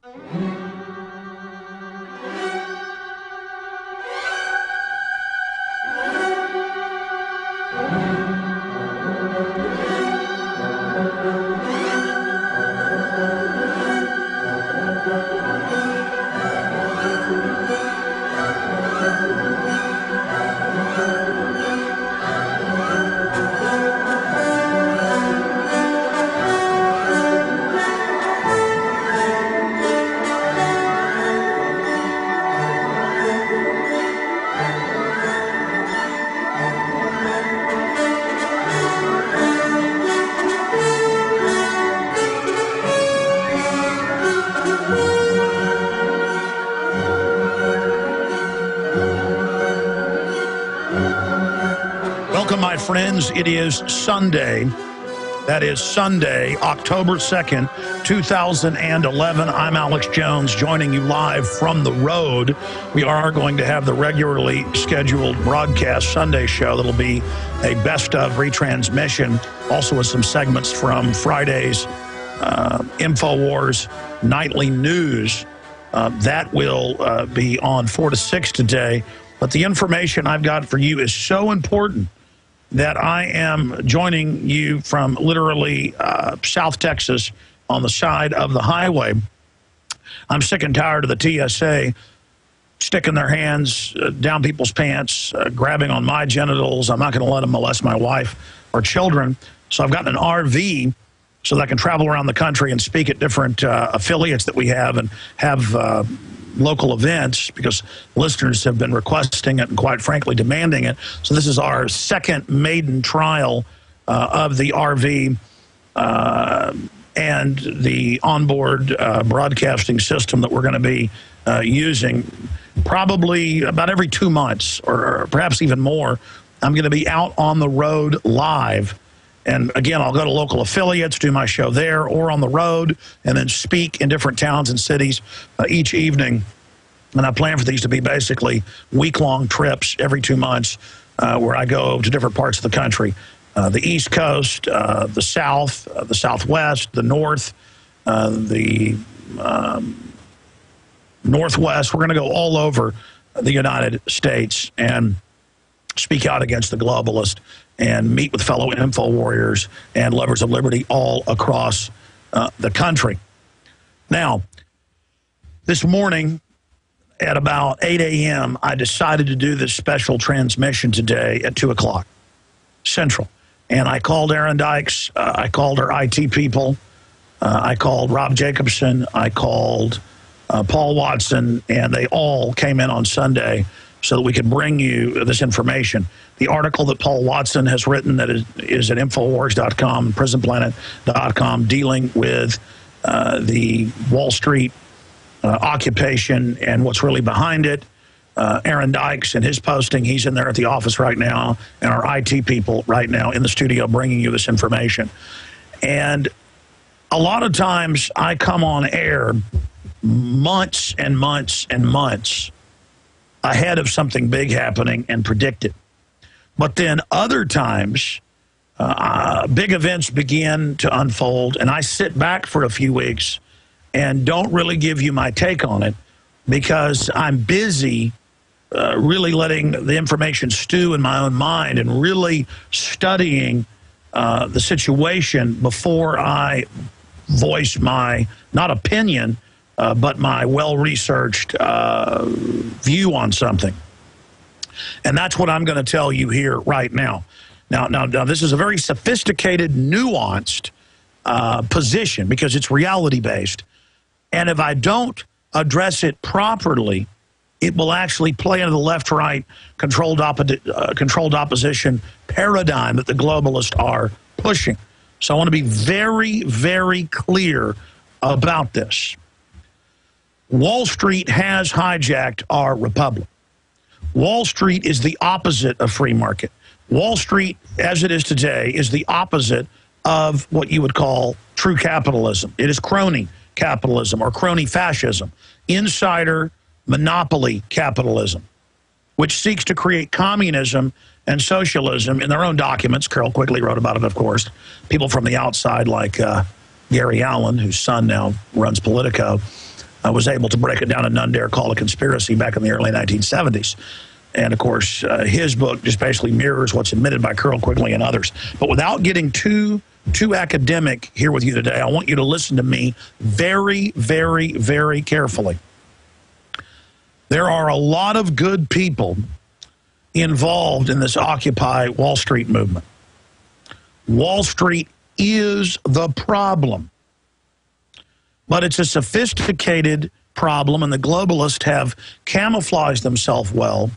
Welcome, my friends. It is Sunday. That is Sunday, October 2nd, 2011. I'm Alex Jones, joining you live from the road. We are going to have the regularly scheduled broadcast Sunday show that'll be a best of retransmission, also with some segments from Friday's InfoWars nightly news. That will be on 4 to 6 today. But the information I've got for you is so important that I am joining you from literally South Texas on the side of the highway. I'm sick and tired of the TSA sticking their hands down people's pants, grabbing on my genitals. I'm not going to let them molest my wife or children. So I've gotten an RV so that I can travel around the country and speak at different affiliates that we have and have local events, because listeners have been requesting it and, quite frankly, demanding it. So this is our second maiden trial of the RV and the onboard broadcasting system that we're going to be using probably about every 2 months, or perhaps even more. I'm going to be out on the road live. And again, I'll go to local affiliates, do my show there or on the road, and then speak in different towns and cities each evening. And I plan for these to be basically week-long trips every 2 months where I go to different parts of the country. The East Coast, the South, the Southwest, the North, the Northwest. We're going to go all over the United States and speak out against the globalist and meet with fellow info warriors and lovers of liberty all across the country. Now, this morning at about 8 a.m., I decided to do this special transmission today at 2 o'clock Central. And I called Aaron Dykes. I called her IT people. I called Rob Jacobson. I called Paul Watson. And they all came in on Sunday so that we could bring you this information. The article that Paul Watson has written that is at Infowars.com and PrisonPlanet.com dealing with the Wall Street occupation and what's really behind it. Aaron Dykes and his posting, he's in there at the office right now, and our IT people right now in the studio bringing you this information. And a lot of times I come on air months and months and months ahead of something big happening and predict it. But then other times, big events begin to unfold, and I sit back for a few weeks and don't really give you my take on it because I'm busy really letting the information stew in my own mind and really studying the situation before I voice my, not opinion, but my well-researched view on something. And that's what I'm going to tell you here right now. Now, this is a very sophisticated, nuanced position because it's reality-based. And if I don't address it properly, it will actually play into the left-right controlled opposition paradigm that the globalists are pushing. So I want to be very, very clear about this. Wall Street has hijacked our republic. Wall Street is the opposite of free market. Wall Street, as it is today, is the opposite of what you would call true capitalism. It is crony capitalism or crony fascism, insider monopoly capitalism, which seeks to create communism and socialism in their own documents. Carol Quigley wrote about it, of course. People from the outside like Gary Allen, whose son now runs Politico, was able to break it down and none dare call a conspiracy back in the early 1970s. And, of course, his book just basically mirrors what's admitted by Carol Quigley and others. But without getting too academic here with you today, I want you to listen to me very, very, very carefully. There are a lot of good people involved in this Occupy Wall Street movement. Wall Street is the problem. But it's a sophisticated problem, and the globalists have camouflaged themselves well.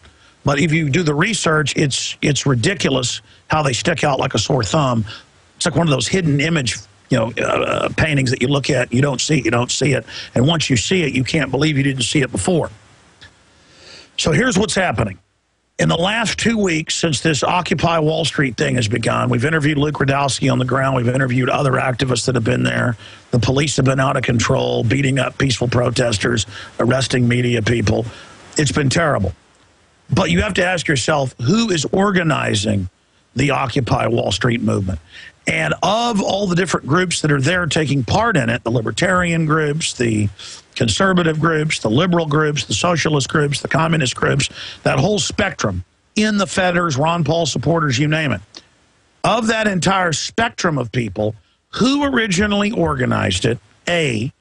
But if you do the research, it's ridiculous how they stick out like a sore thumb. It's like one of those hidden image, paintings that you look at, you don't see it. And once you see it, you can't believe you didn't see it before. So here's what's happening. In the last 2 weeks since this Occupy Wall Street thing has begun, we've interviewed Luke Radowski on the ground. We've interviewed other activists that have been there. The police have been out of control, beating up peaceful protesters, arresting media people. It's been terrible. But you have to ask yourself, who is organizing the Occupy Wall Street movement? And of all the different groups that are there taking part in it, the libertarian groups, the conservative groups, the liberal groups, the socialist groups, the communist groups, that whole spectrum, in the Fedders, Ron Paul supporters, you name it. Of that entire spectrum of people, who originally organized it, A,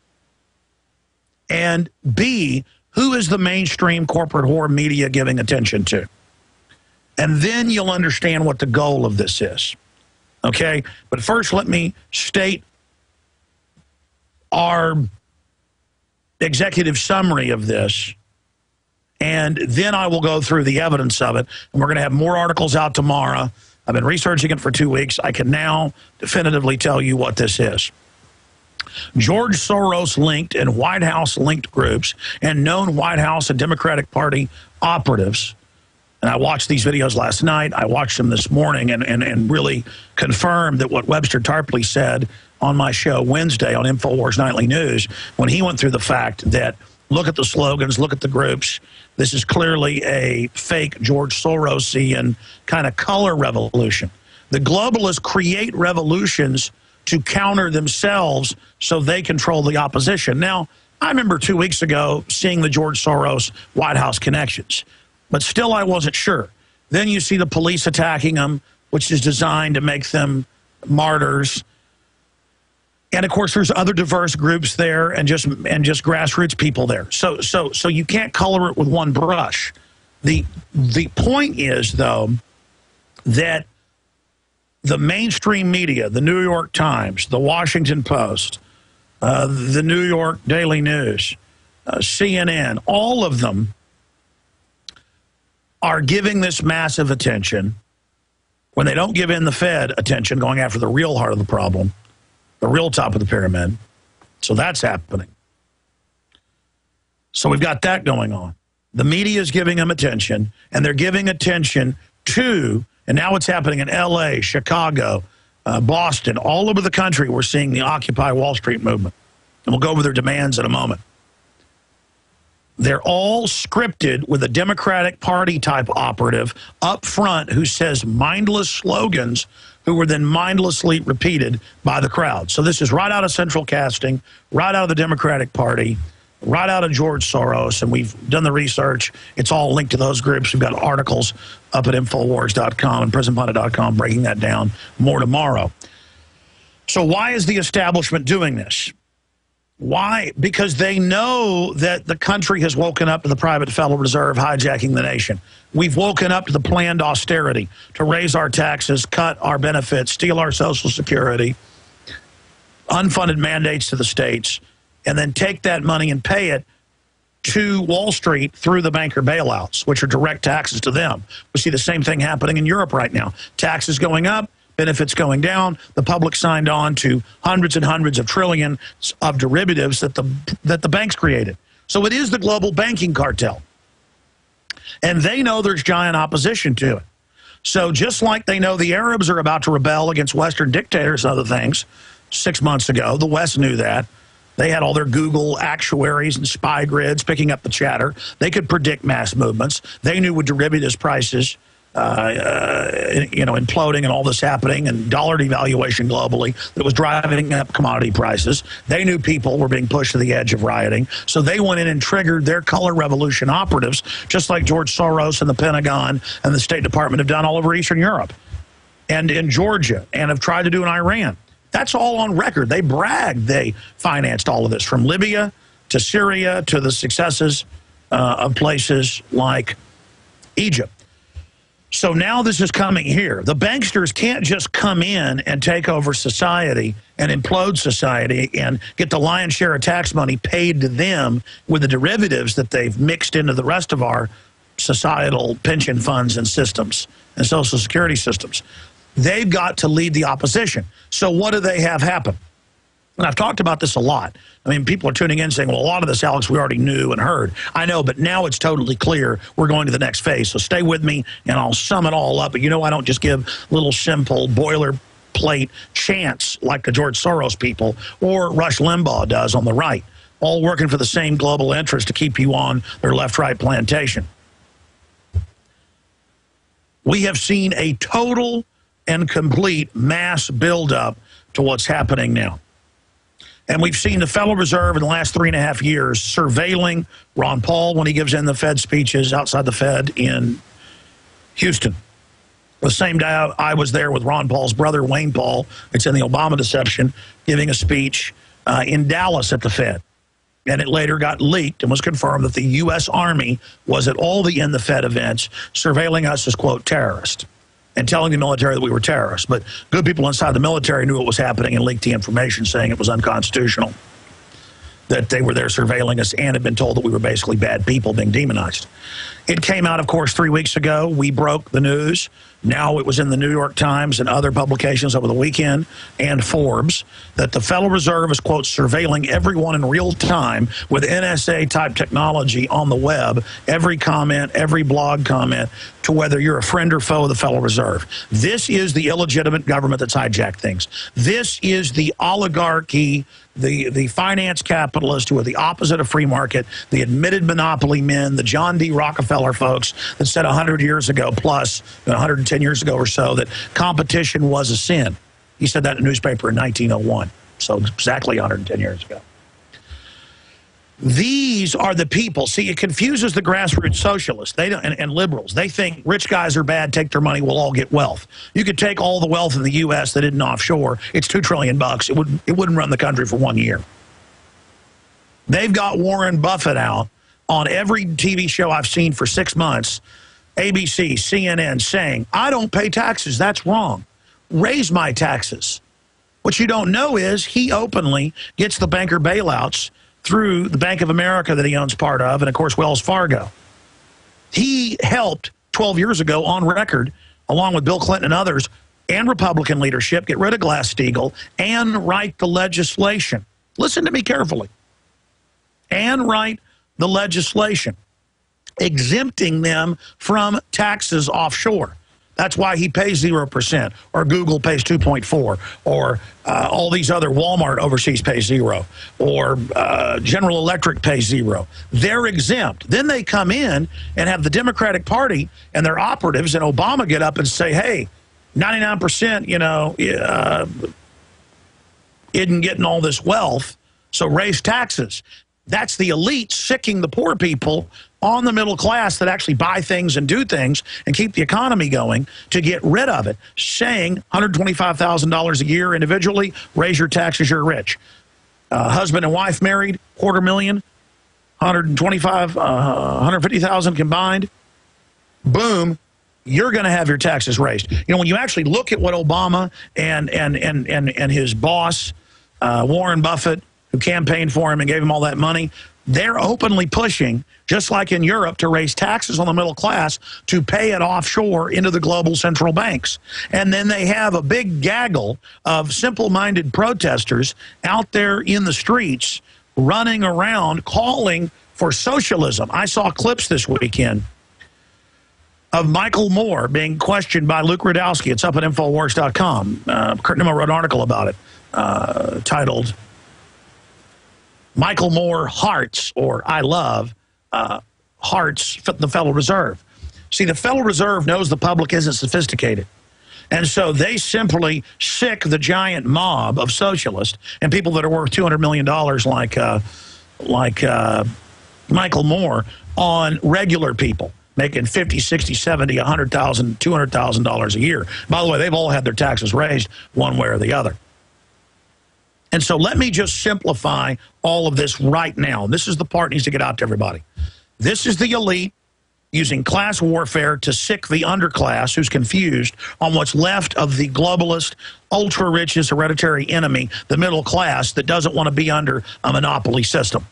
and B, who is the mainstream corporate whore media giving attention to? And then you'll understand what the goal of this is. Okay? But first, let me state our executive summary of this, and then I will go through the evidence of it. And we're going to have more articles out tomorrow. I've been researching it for 2 weeks. I can now definitively tell you what this is. George Soros-linked and White House-linked groups and known White House and Democratic Party operatives. And I watched these videos last night. I watched them this morning and really confirmed that what Webster Tarpley said on my show Wednesday on InfoWars Nightly News, when he went through the fact that, look at the slogans, look at the groups, this is clearly a fake George Sorosian kind of color revolution. The globalists create revolutions to counter themselves so they control the opposition. Now, I remember 2 weeks ago seeing the George Soros White House connections, but still I wasn't sure. Then you see the police attacking them, which is designed to make them martyrs. And of course, there's other diverse groups there and just grassroots people there. So you can't color it with one brush. The point is, though, that the mainstream media, the New York Times, the Washington Post, the New York Daily News, CNN, all of them are giving this massive attention when they don't give in the Fed attention, going after the real heart of the problem, the real top of the pyramid. So that's happening. So we've got that going on. The media is giving them attention, and they're giving attention to, and now it's happening in L.A., Chicago, Boston, all over the country. We're seeing the Occupy Wall Street movement. And we'll go over their demands in a moment. They're all scripted with a Democratic Party type operative up front who says mindless slogans who were then mindlessly repeated by the crowd. So this is right out of central casting, right out of the Democratic Party, right out of George Soros, and we've done the research. It's all linked to those groups. We've got articles up at Infowars.com and PrisonPundit.com breaking that down. More tomorrow. So why is the establishment doing this? Why? Because they know that the country has woken up to the private Federal Reserve hijacking the nation. We've woken up to the planned austerity, to raise our taxes, cut our benefits, steal our Social Security, unfunded mandates to the states, and then take that money and pay it to Wall Street through the banker bailouts, which are direct taxes to them. We see the same thing happening in Europe right now. Taxes going up, benefits going down. The public signed on to hundreds and hundreds of trillions of derivatives that the banks created. So it is the global banking cartel. And they know there's giant opposition to it. So just like they know the Arabs are about to rebel against Western dictators and other things 6 months ago, the West knew that. They had all their Google actuaries and spy grids picking up the chatter. They could predict mass movements. They knew with derivatives prices imploding and all this happening and dollar devaluation globally that was driving up commodity prices. They knew people were being pushed to the edge of rioting. So they went in and triggered their color revolution operatives, just like George Soros and the Pentagon and the State Department have done all over Eastern Europe and in Georgia and have tried to do in Iran. That's all on record. They bragged they financed all of this, from Libya to Syria to the successes of places like Egypt. So now this is coming here. The banksters can't just come in and take over society and implode society and get the lion's share of tax money paid to them with the derivatives that they've mixed into the rest of our societal pension funds and systems and social security systems. They've got to lead the opposition. So what do they have happen? And I've talked about this a lot. I mean, people are tuning in saying, well, a lot of this, Alex, we already knew and heard. I know, but now it's totally clear we're going to the next phase. So stay with me, and I'll sum it all up. But you know, I don't just give little simple boilerplate chants like the George Soros people or Rush Limbaugh does on the right, all working for the same global interest to keep you on their left-right plantation. We have seen a total and complete mass buildup to what's happening now. And we've seen the Federal Reserve in the last 3.5 years surveilling Ron Paul when he gives in the Fed speeches outside the Fed in Houston. The same day I was there with Ron Paul's brother, Wayne Paul, it's in the Obama deception, giving a speech in Dallas at the Fed. And it later got leaked and was confirmed that the U.S. Army was at all the In the Fed events surveilling us as, quote, terrorists, and telling the military that we were terrorists. But good people inside the military knew what was happening and leaked the information saying it was unconstitutional, that they were there surveilling us and had been told that we were basically bad people being demonized. It came out, of course, 3 weeks ago. We broke the news. Now it was in the New York Times and other publications over the weekend and Forbes that the Federal Reserve is, quote, surveilling everyone in real time with NSA-type technology on the web, every comment, every blog comment, to whether you're a friend or foe of the Federal Reserve. This is the illegitimate government that's hijacked things. This is the oligarchy, the finance capitalists who are the opposite of free market, the admitted monopoly men, the John D. Rockefeller folks that said 100 years ago plus, 110 years ago or so, that competition was a sin. He said that in a newspaper in 1901, so exactly 110 years ago. These are the people. See, it confuses the grassroots socialists and liberals. They think rich guys are bad, take their money, we'll all get wealth. You could take all the wealth in the U.S. that isn't offshore. It's $2 trillion. It wouldn't run the country for 1 year. They've got Warren Buffett out on every TV show I've seen for 6 months, ABC, CNN, saying, I don't pay taxes. That's wrong. Raise my taxes. What you don't know is he openly gets the banker bailouts through the Bank of America that he owns part of, and, of course, Wells Fargo. He helped 12 years ago on record, along with Bill Clinton and others, and Republican leadership, get rid of Glass-Steagall and write the legislation. Listen to me carefully. And write the legislation exempting them from taxes offshore. That's why he pays 0%, or Google pays 2.4%, or all these other, Walmart overseas pays 0%, or General Electric pays 0%. They're exempt. Then they come in and have the Democratic Party and their operatives and Obama get up and say, hey, 99%, isn't getting all this wealth, so raise taxes. That's the elite sicking the poor people on the middle class that actually buy things and do things and keep the economy going to get rid of it, saying $125,000 a year individually, raise your taxes, you're rich. Husband and wife married, $250,000, 150,000 combined, boom, you're going to have your taxes raised. When you actually look at what Obama and his boss, Warren Buffett, who campaigned for him and gave him all that money, they're openly pushing, just like in Europe, to raise taxes on the middle class to pay it offshore into the global central banks. And then they have a big gaggle of simple-minded protesters out there in the streets running around calling for socialism. I saw clips this weekend of Michael Moore being questioned by Luke Rudowski. It's up at Infowars.com. Kurt Nimmo wrote an article about it titled Michael Moore Hearts, or I Love, Hearts the Federal Reserve. See, the Federal Reserve knows the public isn't sophisticated. And so they simply sick the giant mob of socialists and people that are worth $200 million like Michael Moore on regular people making $50, $60, $70, $100,000, $200,000 a year. By the way, they've all had their taxes raised one way or the other. And so let me just simplify all of this right now. This is the part that needs to get out to everybody. This is the elite using class warfare to sick the underclass who's confused on what's left of the globalist, ultra-richest hereditary enemy, the middle class that doesn't want to be under a monopoly system.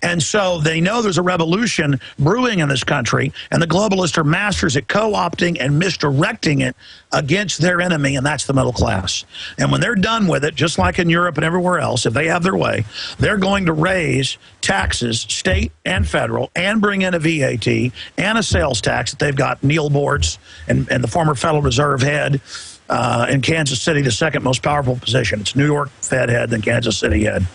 And so they know there's a revolution brewing in this country, and the globalists are masters at co-opting and misdirecting it against their enemy, and that's the middle class. And when they're done with it, just like in Europe and everywhere else, if they have their way, they're going to raise taxes, state and federal, and bring in a VAT and a sales tax that they've got Neil Boortz and the former Federal Reserve head in Kansas City, the second most powerful position. It's New York Fed head, then Kansas City head.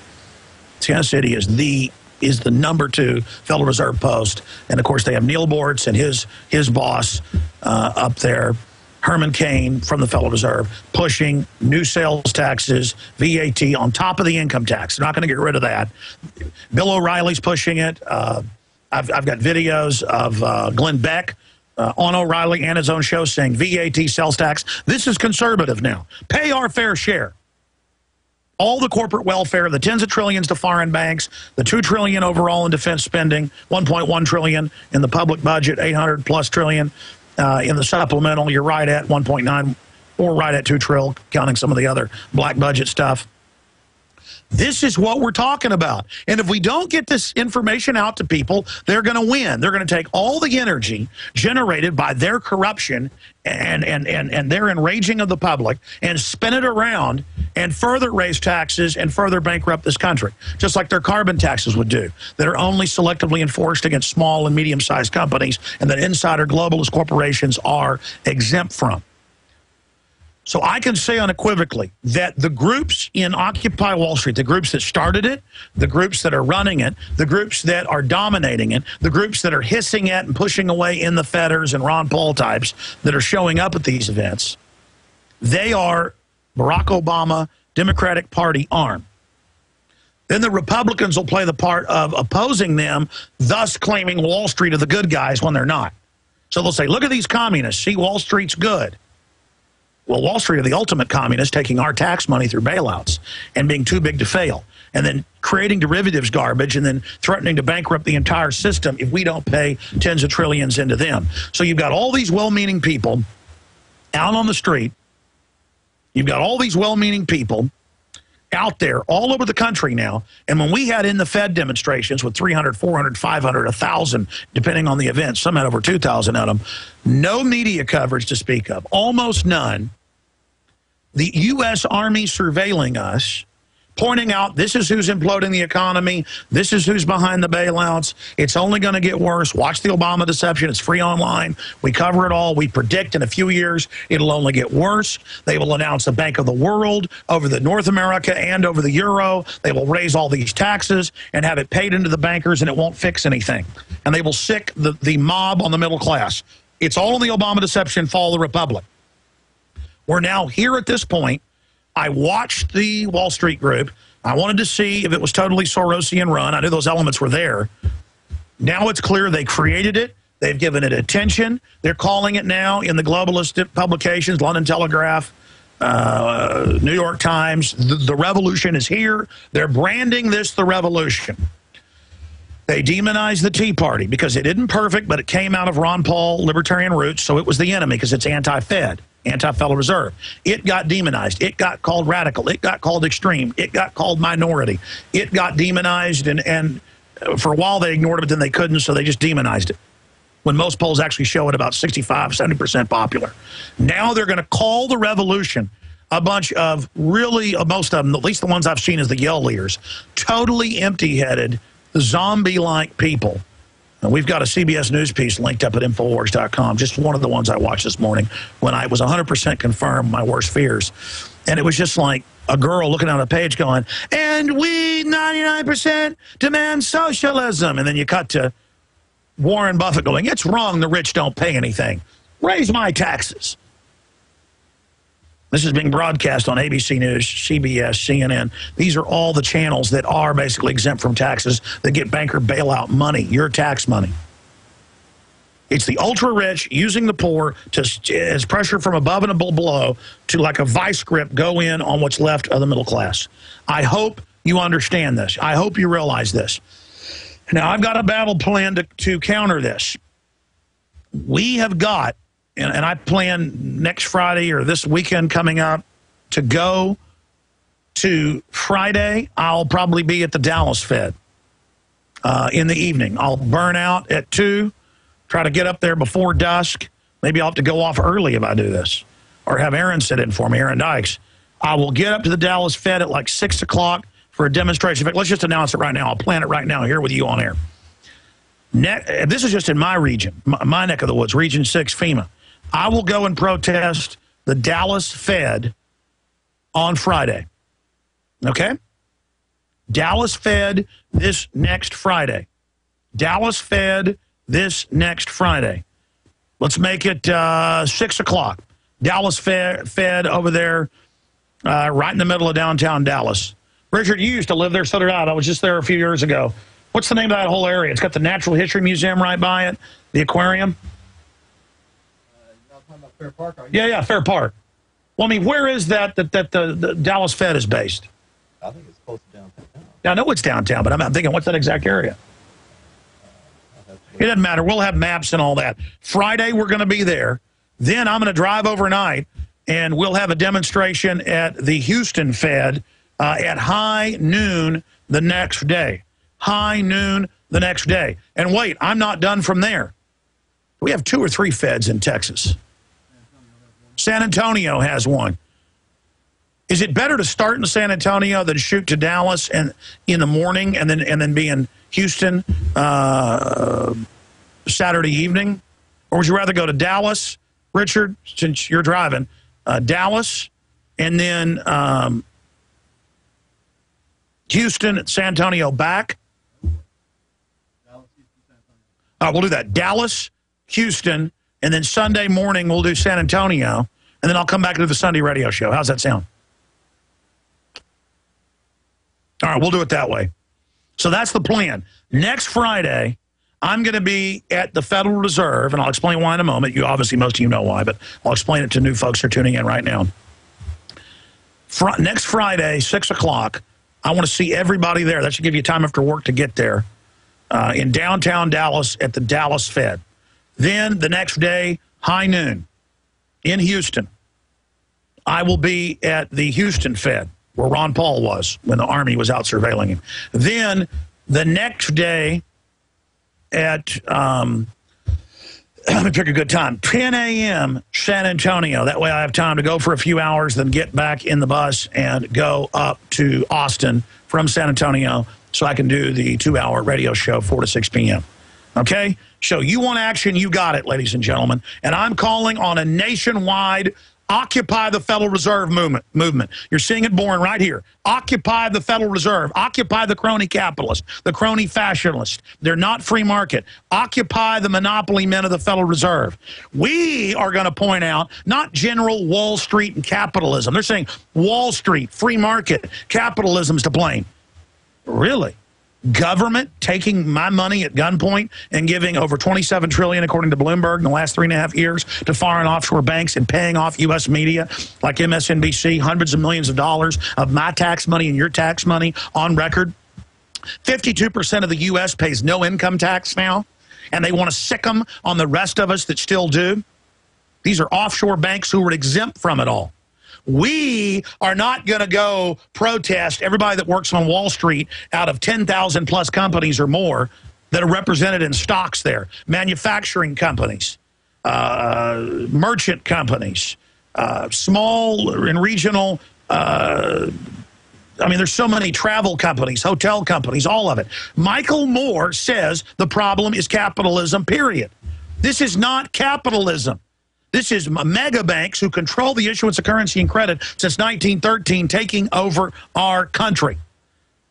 Kansas City is the #2 Federal Reserve post. And, of course, they have Neil Boortz and his boss up there, Herman Cain from the Federal Reserve, pushing new sales taxes, VAT, on top of the income tax. They're not going to get rid of that. Bill O'Reilly's pushing it. I've got videos of Glenn Beck on O'Reilly and his own show saying VAT, sales tax. This is conservative now. Pay our fair share. All the corporate welfare, the tens of trillions to foreign banks, the $2 trillion overall in defense spending, $1.1 trillion in the public budget, $800+ trillion in the supplemental. You're right at 1.9 or right at 2 trillion, counting some of the other black budget stuff. This is what we're talking about. And if we don't get this information out to people, they're going to win. They're going to take all the energy generated by their corruption and their enraging of the public and spin it around and further raise taxes and further bankrupt this country, just like their carbon taxes would do, that are only selectively enforced against small and medium-sized companies and that insider globalist corporations are exempt from. So I can say unequivocally that the groups in Occupy Wall Street, the groups that started it, the groups that are running it, the groups that are dominating it, the groups that are hissing at and pushing away in the Fedders and Ron Paul types that are showing up at these events, they are Barack Obama, Democratic Party arm. Then the Republicans will play the part of opposing them, thus claiming Wall Street are the good guys when they're not. So they'll say, look at these communists. See, Wall Street's good. Well, Wall Street are the ultimate communists, taking our tax money through bailouts and being too big to fail, and then creating derivatives garbage and then threatening to bankrupt the entire system if we don't pay tens of trillions into them. So you've got all these well-meaning people out on the street. You've got all these well-meaning people out there all over the country now. And when we had in the Fed demonstrations with 300, 400, 500, 1,000, depending on the event, some had over 2,000 of them, no media coverage to speak of, almost none. The U.S. Army surveilling us, pointing out this is who's imploding the economy, this is who's behind the bailouts, it's only going to get worse, watch the Obama deception, it's free online, we cover it all, we predict in a few years it'll only get worse. They will announce a Bank of the World over the North America and over the Euro. They will raise all these taxes and have it paid into the bankers, and it won't fix anything. And they will sick the mob on the middle class. It's all in the Obama deception, fall of the Republic. We're now here at this point. I watched the Wall Street group. I wanted to see if it was totally Sorosian run. I knew those elements were there. Now it's clear they created it. They've given it attention. They're calling it now in the globalist publications, London Telegraph, New York Times. The revolution is here. They're branding this the revolution. They demonized the Tea Party because it isn't perfect, but it came out of Ron Paul libertarian roots, so it was the enemy because it's anti-Fed. Anti-Federal Reserve. It got demonized. It got called radical. It got called extreme. It got called minority. It got demonized, and for a while they ignored it, but then they couldn't, so they just demonized it. When most polls actually show it about 65, 70% popular. Now they're going to call the revolution a bunch of really, most of them, at least the ones I've seen as the Yell leaders, totally empty-headed, zombie-like people. And we've got a CBS News piece linked up at Infowars.com, just one of the ones I watched this morning when I was 100% confirmed my worst fears. And it was just like a girl looking on a page going, and we 99% demand socialism. And then you cut to Warren Buffett going, it's wrong the rich don't pay anything. Raise my taxes. This is being broadcast on ABC News, CBS, CNN. These are all the channels that are basically exempt from taxes that get banker bailout money, your tax money. It's the ultra-rich using the poor to, as pressure from above and below, to like a vice grip go in on what's left of the middle class. I hope you understand this. I hope you realize this. Now, I've got a battle plan to counter this. We have got, and I plan next Friday or this weekend coming up to go to Friday. I'll probably be at the Dallas Fed in the evening. I'll burn out at 2, try to get up there before dusk. Maybe I'll have to go off early if I do this, or have Aaron sit in for me, Aaron Dykes. I will get up to the Dallas Fed at like 6 o'clock for a demonstration. In fact, let's just announce it right now. I'll plan it right now here with you on air. This is just in my region, my neck of the woods, Region 6, FEMA. I will go and protest the Dallas Fed on Friday. Okay? Dallas Fed this next Friday. Dallas Fed this next Friday. Let's make it 6 o'clock. Dallas Fed over there right in the middle of downtown Dallas. Richard, you used to live there, so did I. I was just there a few years ago. What's the name of that whole area? It's got the Natural History Museum right by it, the aquarium. You're talking about Fair Park, are you? Yeah, Fair Park. Well, I mean, where is that the Dallas Fed is based? I think it's close to downtown. Yeah, I know it's downtown, but I'm thinking, what's that exact area? It doesn't matter. We'll have maps and all that. Friday, we're going to be there. Then I'm going to drive overnight, and we'll have a demonstration at the Houston Fed at high noon the next day. High noon the next day. And wait, I'm not done from there. We have 2 or 3 Feds in Texas. San Antonio has one. Is it better to start in San Antonio than shoot to Dallas and in the morning and then be in Houston Saturday evening? Or would you rather go to Dallas, Richard, since you're driving, Dallas, and then Houston, San Antonio back? We'll do that. Dallas, Houston, and then Sunday morning we'll do San Antonio, and then I'll come back to the Sunday radio show. How's that sound? All right, we'll do it that way. So that's the plan. Next Friday, I'm going to be at the Federal Reserve, and I'll explain why in a moment. You obviously, most of you know why, but I'll explain it to new folks who are tuning in right now. Next Friday, 6 o'clock, I want to see everybody there. That should give you time after work to get there in downtown Dallas at the Dallas Fed. Then the next day, high noon, in Houston. I will be at the Houston Fed, where Ron Paul was when the Army was out surveilling him. Then the next day at, let me pick a good time, 10 a.m. San Antonio. That way I have time to go for a few hours, then get back in the bus and go up to Austin from San Antonio so I can do the 2-hour radio show, 4 to 6 p.m. Okay? So you want action, you got it, ladies and gentlemen. And I'm calling on a nationwide Occupy the Federal Reserve movement. You're seeing it born right here. Occupy the Federal Reserve. Occupy the crony capitalist, the crony fascist. They're not free market. Occupy the monopoly men of the Federal Reserve. We are going to point out not general Wall Street and capitalism. They're saying Wall Street, free market, capitalism's to blame. Really? Government taking my money at gunpoint and giving over $27 trillion, according to Bloomberg, in the last 3.5 years to foreign offshore banks and paying off U.S. media like MSNBC, hundreds of millions of dollars of my tax money and your tax money on record. 52% of the U.S. pays no income tax now, and they want to sick them on the rest of us that still do. These are offshore banks who are exempt from it all. We are not going to go protest everybody that works on Wall Street out of 10,000 plus companies or more that are represented in stocks there. Manufacturing companies, merchant companies, small and regional, I mean, there's so many travel companies, hotel companies, all of it. Michael Moore says the problem is capitalism, period. This is not capitalism. This is mega banks who control the issuance of currency and credit since 1913 taking over our country.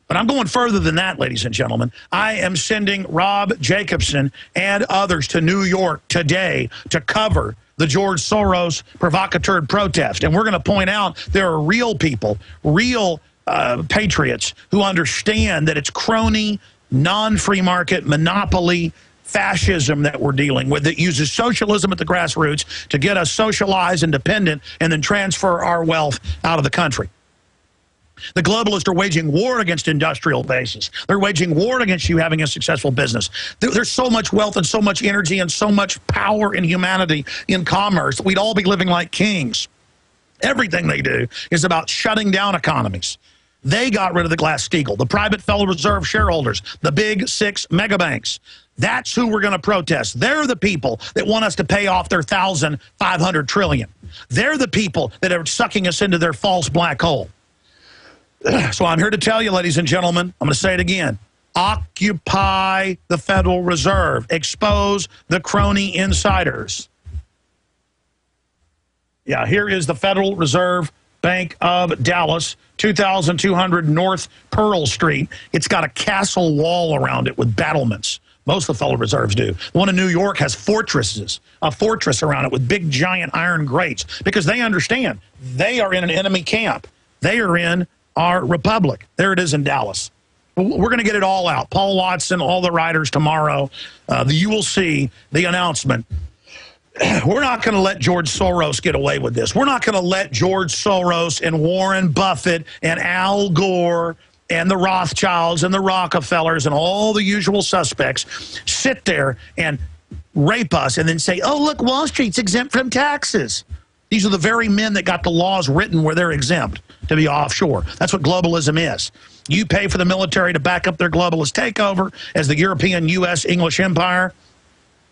But I'm going further than that, ladies and gentlemen. I am sending Rob Jacobson and others to New York today to cover the George Soros provocateur protest. And we're going to point out there are real people, real patriots who understand that it's crony, non-free market, monopoly, fascism that we're dealing with that uses socialism at the grassroots to get us socialized and dependent and then transfer our wealth out of the country. The globalists are waging war against industrial bases. They're waging war against you having a successful business. There's so much wealth and so much energy and so much power in humanity in commerce. We'd all be living like kings. Everything they do is about shutting down economies. They got rid of the Glass-Steagall, the private Federal Reserve shareholders, the big 6 megabanks. That's who we're going to protest. They're the people that want us to pay off their $1,500 trillion. They're the people that are sucking us into their false black hole. So I'm here to tell you, ladies and gentlemen, I'm going to say it again. Occupy the Federal Reserve. Expose the crony insiders. Yeah, here is the Federal Reserve Bank of Dallas, 2200 North Pearl Street. It's got a castle wall around it with battlements. Most of the Federal Reserves do. The one in New York has fortresses, a fortress around it with big, giant iron grates, because they understand they are in an enemy camp. They are in our republic. There it is in Dallas. We're going to get it all out. Paul Watson, all the writers tomorrow. You will see the announcement. We're not going to let George Soros get away with this. We're not going to let George Soros and Warren Buffett and Al Gore and the Rothschilds and the Rockefellers and all the usual suspects sit there and rape us and then say, oh, look, Wall Street's exempt from taxes. These are the very men that got the laws written where they're exempt to be offshore. That's what globalism is. You pay for the military to back up their globalist takeover as the European, U.S., English empire.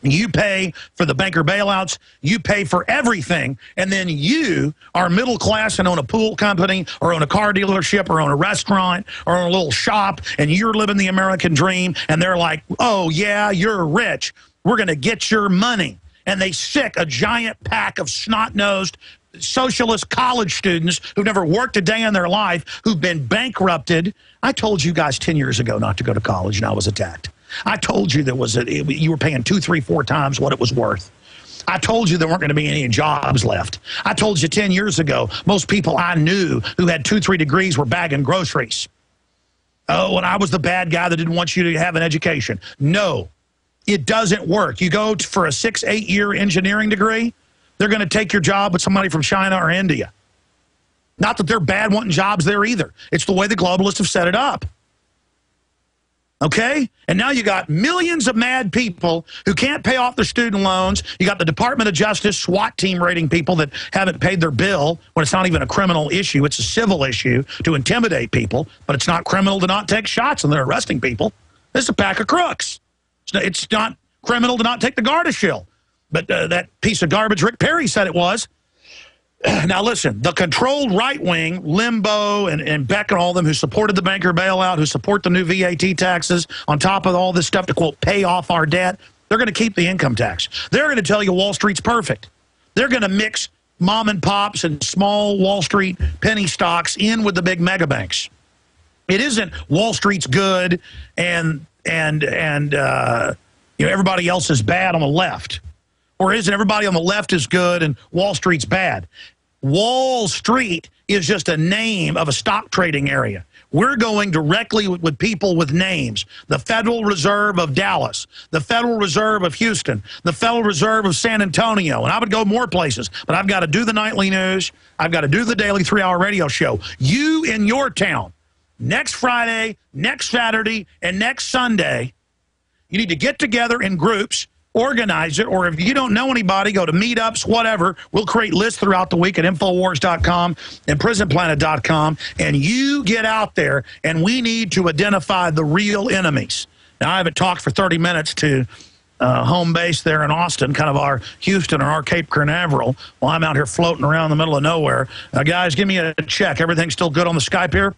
You pay for the banker bailouts. You pay for everything. And then you are middle class and own a pool company or own a car dealership or own a restaurant or own a little shop, and you're living the American dream. And they're like, oh, yeah, you're rich. We're going to get your money. And they sick a giant pack of snot-nosed socialist college students who've never worked a day in their life, who've been bankrupted. I told you guys 10 years ago not to go to college, and I was attacked. I told you you were paying 2, 3, 4 times what it was worth. I told you there weren't going to be any jobs left. I told you 10 years ago most people I knew who had 2, 3 degrees were bagging groceries. Oh, and I was the bad guy that didn't want you to have an education. No. It doesn't work. You go for a 6, 8-year engineering degree, they're going to take your job with somebody from China or India. Not that they're bad wanting jobs there either. It's the way the globalists have set it up. Okay? And now you got millions of mad people who can't pay off their student loans. You got the Department of Justice SWAT team raiding people that haven't paid their bill when it's not even a criminal issue. It's a civil issue to intimidate people, but it's not criminal to not take shots and they're arresting people. This is a pack of crooks. It's not criminal to not take the Garda shield. But that piece of garbage Rick Perry said it was. Now, listen, the controlled right wing, Limbo and Beck and all of them who supported the banker bailout, who support the new VAT taxes, on top of all this stuff to, quote, pay off our debt, they're going to keep the income tax. They're going to tell you Wall Street's perfect. They're going to mix mom and pops and small Wall Street penny stocks in with the big mega banks. It isn't Wall Street's good and everybody else is bad on the left. Or isn't everybody on the left is good and Wall Street's bad? Wall Street is just a name of a stock trading area. We're going directly with people with names. The Federal Reserve of Dallas, the Federal Reserve of Houston, the Federal Reserve of San Antonio, and I would go more places, but I've got to do the nightly news. I've got to do the daily 3-hour radio show. You in your town, next Friday, next Saturday, and next Sunday, you need to get together in groups, organize it, or if you don't know anybody, go to meetups, whatever. We'll create lists throughout the week at Infowars.com and PrisonPlanet.com, and you get out there, and we need to identify the real enemies. Now, I haven't talked for 30 minutes to home base there in Austin, kind of our Houston or our Cape Canaveral, while I'm out here floating around in the middle of nowhere. Guys, give me a check. Everything's still good on the Skype here?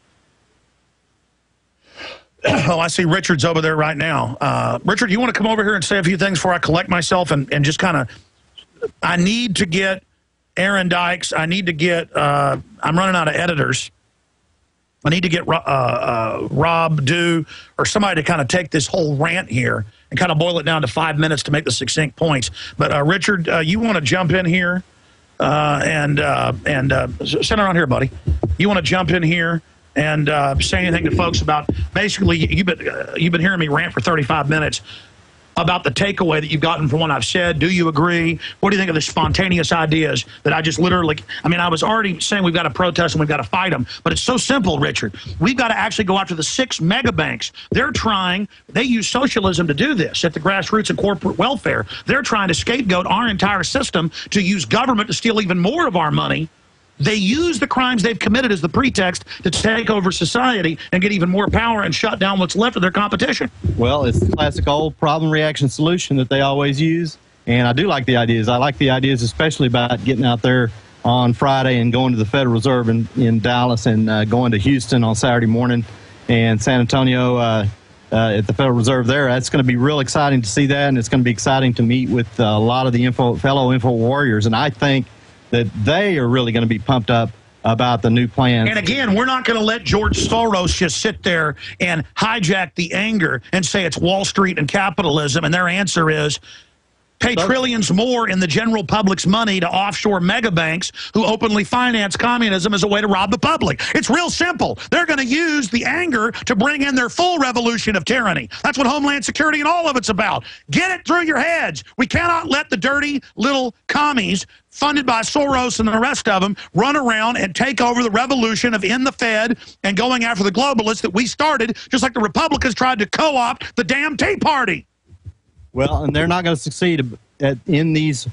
Oh, I see Richard's over there right now. Richard, you want to come over here and say a few things before I collect myself and just kind of, I need to get Aaron Dykes. I need to get, I'm running out of editors. I need to get Rob, Do, or somebody to kind of take this whole rant here and kind of boil it down to 5 minutes to make the succinct points. But Richard, you want to jump in here and sit around here, buddy. You want to jump in here and say anything to folks about basically you've been hearing me rant for 35 minutes about the takeaway that you've gotten from what I've said. Do you agree? What do you think of the spontaneous ideas that I just literally, I mean, I was already saying we've got to protest and we've got to fight them, but it's so simple, Richard. We've got to actually go after the 6 mega banks. They use socialism to do this at the grassroots and corporate welfare. They're trying to scapegoat our entire system to use government to steal even more of our money. They use the crimes they've committed as the pretext to take over society and get even more power and shut down what's left of their competition. Well, it's the classic old problem, reaction, solution that they always use. And I do like the ideas. I like the ideas, especially about getting out there on Friday and going to the Federal Reserve in Dallas and going to Houston on Saturday morning and San Antonio at the Federal Reserve there. That's going to be real exciting to see that, and it's going to be exciting to meet with a lot of the fellow info warriors. And I think that they are really going to be pumped up about the new plan. And again, we're not going to let George Soros just sit there and hijack the anger and say it's Wall Street and capitalism, and their answer is pay trillions more in the general public's money to offshore mega banks who openly finance communism as a way to rob the public. It's real simple. They're going to use the anger to bring in their full revolution of tyranny. That's what Homeland Security and all of it's about. Get it through your heads. We cannot let the dirty little commies funded by Soros and the rest of them run around and take over the revolution of in the Fed and going after the globalists that we started, just like the Republicans tried to co-opt the damn Tea Party. Well, and they're not going to succeed in these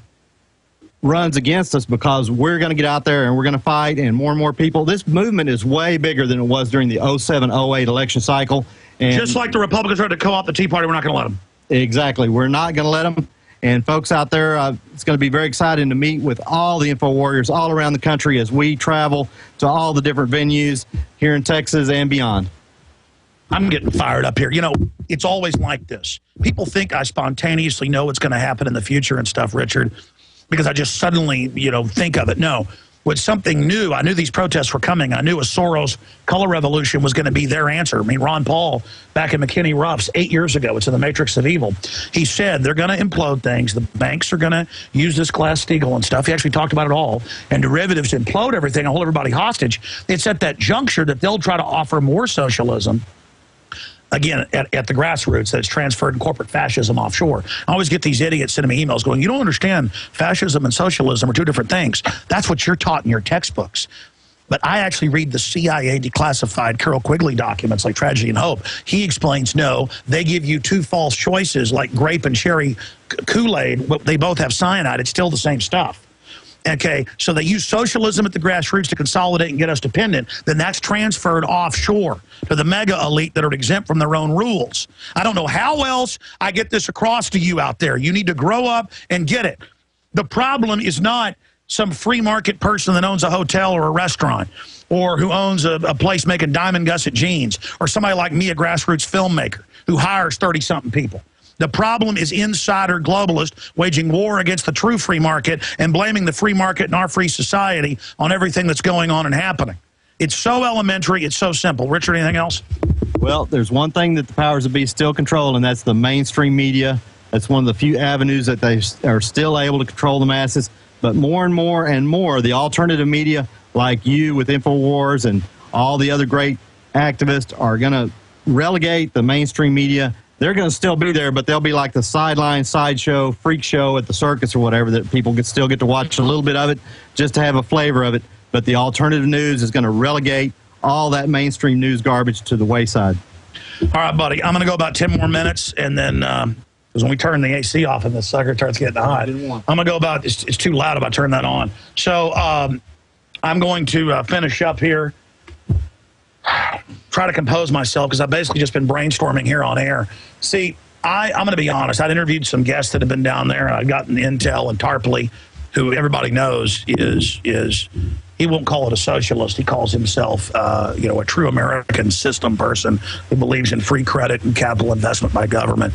runs against us because we're going to get out there and we're going to fight, and more people. This movement is way bigger than it was during the 07-08 election cycle. And just like the Republicans tried to co-opt the Tea Party, we're not going to let them. Exactly. We're not going to let them. And folks out there, it's going to be very exciting to meet with all the info warriors all around the country as we travel to all the different venues here in Texas and beyond. I'm getting fired up here. You know, it's always like this. People think I spontaneously know what's going to happen in the future and stuff, Richard, because I just suddenly, think of it. No, with something new, I knew these protests were coming. I knew a Soros color revolution was going to be their answer. I mean, Ron Paul, back in McKinney Ruff's 8 years ago, it's in the Matrix of Evil. He said they're going to implode things. The banks are going to use this Glass-Steagall and stuff. He actually talked about it all. And derivatives implode everything and hold everybody hostage. It's at that juncture that they'll try to offer more socialism. Again, at the grassroots, that's transferred in corporate fascism offshore. I always get these idiots sending me emails going, you don't understand, fascism and socialism are 2 different things. That's what you're taught in your textbooks. But I actually read the CIA declassified Carroll Quigley documents like Tragedy and Hope. He explains, no, they give you 2 false choices like grape and cherry Kool-Aid, but they both have cyanide. It's still the same stuff. Okay, so they use socialism at the grassroots to consolidate and get us dependent. Then that's transferred offshore to the mega elite that are exempt from their own rules. I don't know how else I get this across to you out there. You need to grow up and get it. The problem is not some free market person that owns a hotel or a restaurant, or who owns a place making diamond gusset jeans, or somebody like me, a grassroots filmmaker who hires 30-something people. The problem is insider globalists waging war against the true free market and blaming the free market and our free society on everything that's going on and happening. It's so elementary. It's so simple. Richard, anything else? Well, there's one thing that the powers that be still control, and that's the mainstream media. That's one of the few avenues that they are still able to control the masses. But more and more and more, the alternative media, like you with InfoWars and all the other great activists, are going to relegate the mainstream media. They're going to still be there, but they'll be like the sideline sideshow, freak show at the circus or whatever, that people could still get to watch a little bit of it just to have a flavor of it. But the alternative news is going to relegate all that mainstream news garbage to the wayside. All right, buddy. I'm going to go about 10 more minutes, and then because when we turn the AC off and the sucker starts getting hot, I'm going to go about, it's too loud if I turn that on. So I'm going to finish up here. Try to compose myself because I've basically just been brainstorming here on air. See, I'm going to be honest. I'd interviewed some guests that have been down there. I'd gotten intel, and Tarpley, who everybody knows is he won't call it a socialist. He calls himself, a true American system person who believes in free credit and capital investment by government.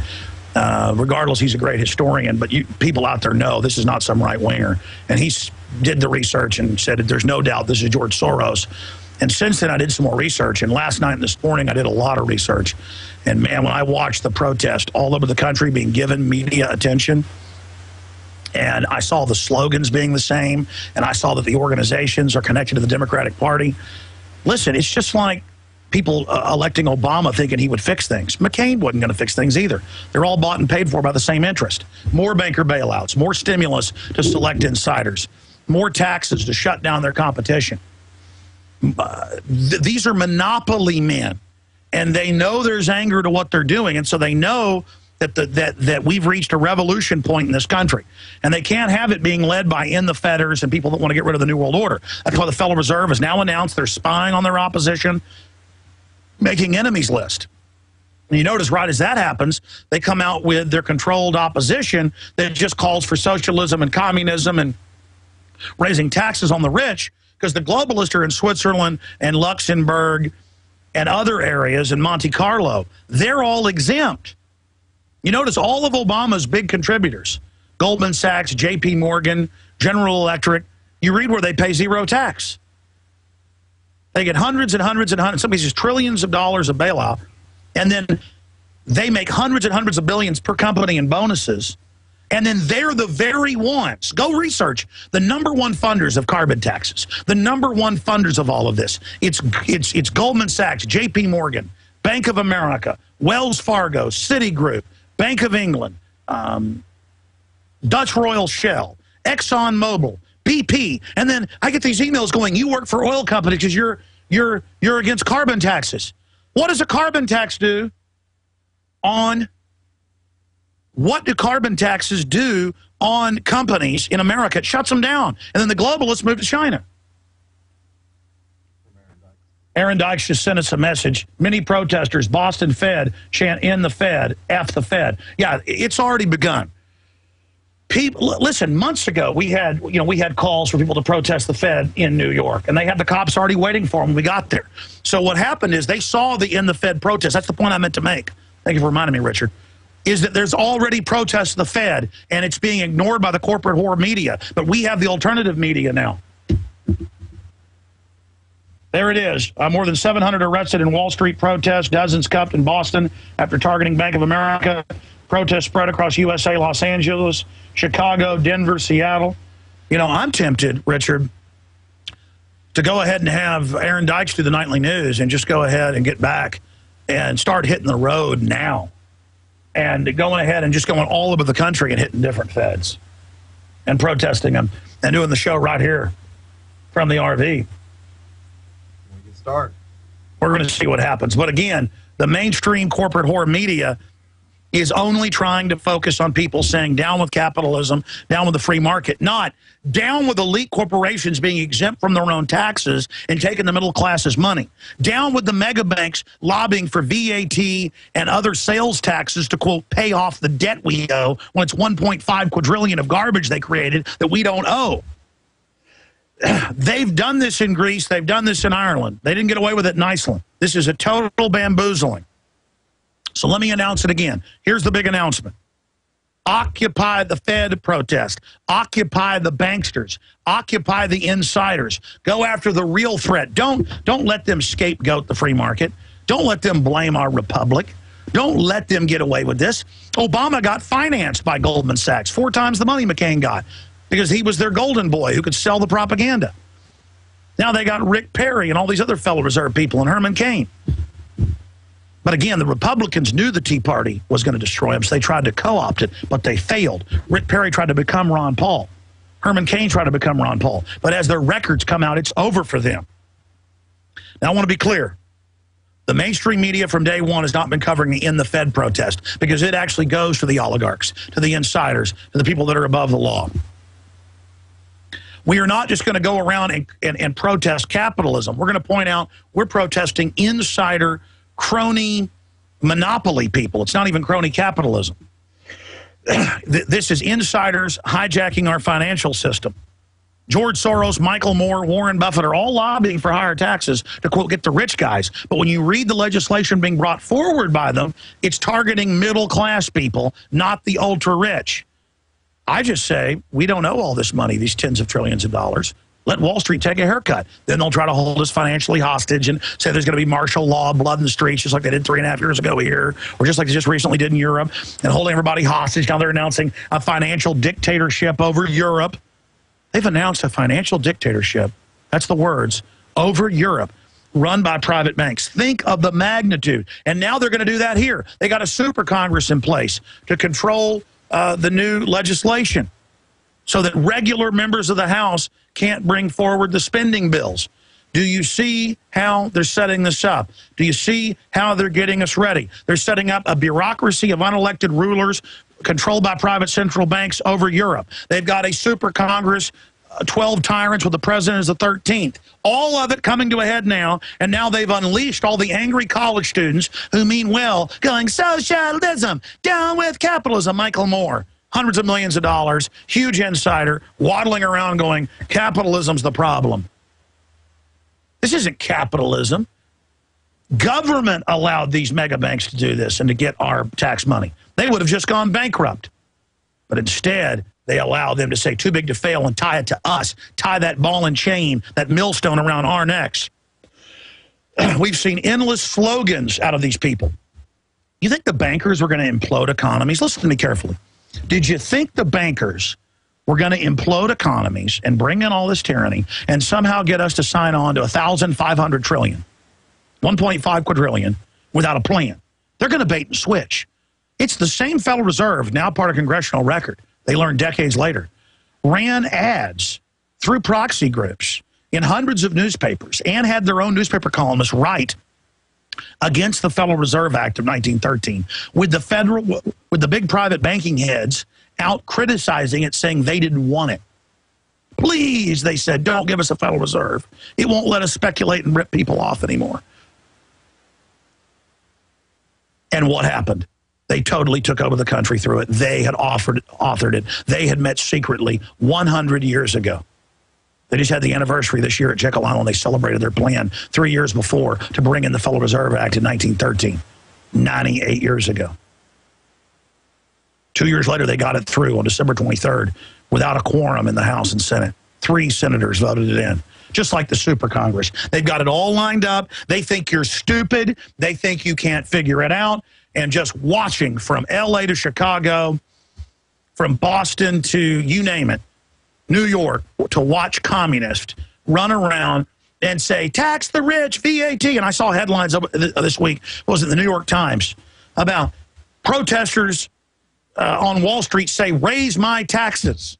Regardless, he's a great historian, but people out there know this is not some right-winger. And he did the research and said that there's no doubt this is George Soros. And since then, I did some more research. And last night and this morning, I did a lot of research. And, man, when I watched the protest all over the country being given media attention, and I saw the slogans being the same, and I saw that the organizations are connected to the Democratic Party. Listen, it's just like people electing Obama thinking he would fix things. McCain wasn't going to fix things either. They're all bought and paid for by the same interest. More banker bailouts, more stimulus to select insiders, more taxes to shut down their competition. These are monopoly men, and they know there's anger to what they're doing, and so they know that that we've reached a revolution point in this country, and they can't have it being led by in the fetters and people that want to get rid of the New World Order. That's why the Federal Reserve has now announced they're spying on their opposition, making enemies list. And you notice right as that happens, they come out with their controlled opposition that just calls for socialism and communism and raising taxes on the rich, because the globalists are in Switzerland and Luxembourg and other areas in Monte Carlo. They're all exempt. You notice all of Obama's big contributors, Goldman Sachs, J.P. Morgan, General Electric, you read where they pay zero tax. They get hundreds and hundreds and hundreds, some cases trillions of dollars of bailout, and then they make hundreds and hundreds of billions per company in bonuses, and then they're the very ones, go research, the #1 funders of carbon taxes, the #1 funders of all of this. It's Goldman Sachs, J.P. Morgan, Bank of America, Wells Fargo, Citigroup, Bank of England, Dutch Royal Shell, Exxon Mobil, BP, and then I get these emails going, you work for oil companies because you're against carbon taxes. What does a carbon tax do on, what do carbon taxes do on companies in America? It shuts them down. And then the globalists move to China. Aaron Dykes just sent us a message. Many protesters, Boston Fed, chant in the Fed, F the Fed. Yeah, it's already begun. People, listen, months ago we had calls for people to protest the Fed in New York, and they had the cops already waiting for them when we got there. So what happened is they saw the in the Fed protest. That's the point I meant to make. Thank you for reminding me, Richard. Is that there's already protests of the Fed, and it's being ignored by the corporate whore media. But we have the alternative media now. There it is. More than 700 arrested in Wall Street protests, dozens cuffed in Boston after targeting Bank of America. Protests spread across USA, Los Angeles, Chicago, Denver, Seattle. You know, I'm tempted, Richard, to go ahead and have Aaron Dykes do the nightly news and just go ahead and get back and start hitting the road now. And going ahead and just going all over the country and hitting different feds and protesting them and doing the show right here from the RV. We can start. We're going to see what happens. But again, the mainstream corporate whore media is only trying to focus on people saying down with capitalism, down with the free market, not down with elite corporations being exempt from their own taxes and taking the middle class's money, down with the mega banks lobbying for VAT and other sales taxes to, quote, pay off the debt we owe when it's 1.5 quadrillion of garbage they created that we don't owe. They've done this in Greece. They've done this in Ireland. They didn't get away with it in Iceland. This is a total bamboozling. So let me announce it again. Here's the big announcement. Occupy the Fed protest. Occupy the banksters. Occupy the insiders. Go after the real threat. Don't let them scapegoat the free market. Don't let them blame our republic. Don't let them get away with this. Obama got financed by Goldman Sachs, 4 times the money McCain got, because he was their golden boy who could sell the propaganda. Now they got Rick Perry and all these other Federal Reserve people and Herman Cain. But again, the Republicans knew the Tea Party was going to destroy them, so they tried to co-opt it, but they failed. Rick Perry tried to become Ron Paul. Herman Cain tried to become Ron Paul. But as their records come out, it's over for them. Now, I want to be clear. The mainstream media from day one has not been covering the in the Fed protest because it actually goes to the oligarchs, to the insiders, to the people that are above the law. We are not just going to go around and protest capitalism. We're going to point out we're protesting insider crony monopoly people. It's not even crony capitalism. This is insiders hijacking our financial system. George Soros, Michael Moore, Warren Buffett are all lobbying for higher taxes to, quote, get the rich guys. But when you read the legislation being brought forward by them, it's targeting middle-class people, not the ultra-rich. I just say we don't owe all this money, these tens of trillions of dollars. Let Wall Street take a haircut. Then they'll try to hold us financially hostage and say there's going to be martial law, blood in the streets, just like they did 3.5 years ago here, or just like they just recently did in Europe, and holding everybody hostage. Now they're announcing a financial dictatorship over Europe. They've announced a financial dictatorship. That's the words. Over Europe, run by private banks. Think of the magnitude. And now they're going to do that here. They got a super Congress in place to control the new legislation so that regular members of the House can't bring forward the spending bills. Do you see how they're setting this up? Do you see how they're getting us ready? They're setting up a bureaucracy of unelected rulers controlled by private central banks over Europe. They've got a super Congress, 12 tyrants with the president as the 13th. All of it coming to a head now, and now they've unleashed all the angry college students who mean well, going, socialism, down with capitalism, Michael Moore. Hundreds of millions of dollars, huge insider, waddling around going, capitalism's the problem. This isn't capitalism. Government allowed these mega banks to do this and to get our tax money. They would have just gone bankrupt. But instead, they allow them to say too big to fail and tie it to us, tie that ball and chain, that millstone around our necks. We've seen endless slogans out of these people. You think the bankers were going to implode economies? Listen to me carefully. Did you think the bankers were going to implode economies and bring in all this tyranny and somehow get us to sign on to 1,500 trillion, 1.5 quadrillion without a plan? They're going to bait and switch. It's the same Federal Reserve, now part of congressional record, they learned decades later, ran ads through proxy groups in hundreds of newspapers and had their own newspaper columnists write against the Federal Reserve Act of 1913 with the big private banking heads out criticizing it, saying they didn't want it. Please, they said, don't give us a Federal Reserve. It won't let us speculate and rip people off anymore. And what happened? They totally took over the country through it. They had authored it. They had met secretly 100 years ago. They just had the anniversary this year at Jekyll Island. They celebrated their plan 3 years before to bring in the Federal Reserve Act in 1913, 98 years ago. 2 years later, they got it through on December 23rd without a quorum in the House and Senate. 3 senators voted it in, just like the Super Congress. They've got it all lined up. They think you're stupid. They think you can't figure it out. And just watching from L.A. to Chicago, from Boston to you name it, New York, to watch communists run around and say, tax the rich, VAT. And I saw headlines this week, was it the New York Times, about protesters on Wall Street say, raise my taxes.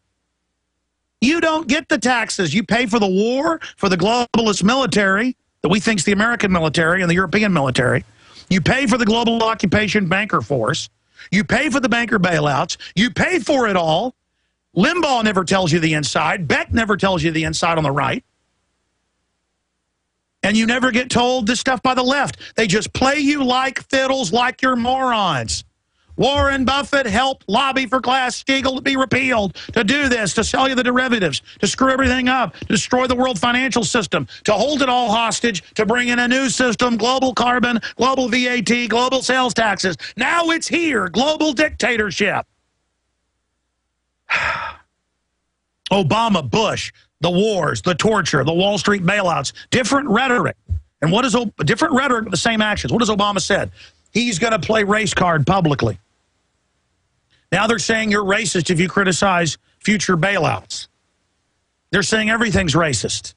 You don't get the taxes. You pay for the war, for the globalist military that we think's the American military and the European military. You pay for the global occupation banker force. You pay for the banker bailouts. You pay for it all. Limbaugh never tells you the inside. Beck never tells you the inside on the right. And you never get told this stuff by the left. They just play you like fiddles, like you're morons. Warren Buffett helped lobby for Glass-Steagall to be repealed, to do this, to sell you the derivatives, to screw everything up, to destroy the world financial system, to hold it all hostage, to bring in a new system, global carbon, global VAT, global sales taxes. Now it's here, global dictatorship. Obama, Bush, the wars, the torture, the Wall Street bailouts, different rhetoric. And what is different rhetoric but the same actions? What has Obama said? He's going to play race card publicly. Now they're saying you're racist if you criticize future bailouts. They're saying everything's racist.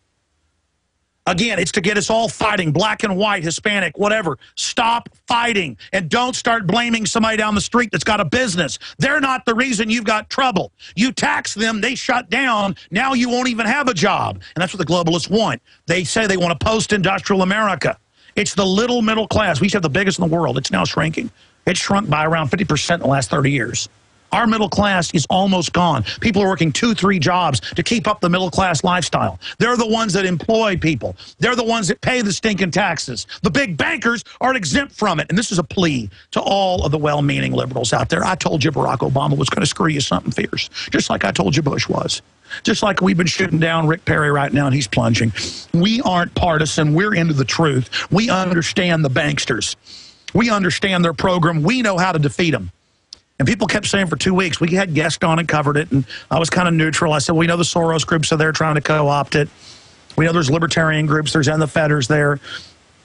Again, it's to get us all fighting, black and white, Hispanic, whatever. Stop fighting and don't start blaming somebody down the street that's got a business. They're not the reason you've got trouble. You tax them, they shut down, now you won't even have a job. And that's what the globalists want. They say they want a post-industrial America. It's the little middle class. We used to have the biggest in the world. It's now shrinking. It's shrunk by around 50% in the last 30 years. Our middle class is almost gone. People are working 2-3 jobs to keep up the middle class lifestyle. They're the ones that employ people. They're the ones that pay the stinking taxes. The big bankers are exempt from it. And this is a plea to all of the well-meaning liberals out there. I told you Barack Obama was going to screw you something fierce, just like I told you Bush was. Just like we've been shooting down Rick Perry right now, and he's plunging. We aren't partisan. We're into the truth. We understand the banksters. We understand their program. We know how to defeat them. And people kept saying for 2 weeks, we had guests on and covered it, and I was kind of neutral. I said, we know the Soros groups are there trying to co-opt it. We know there's libertarian groups, there's the Fedders there.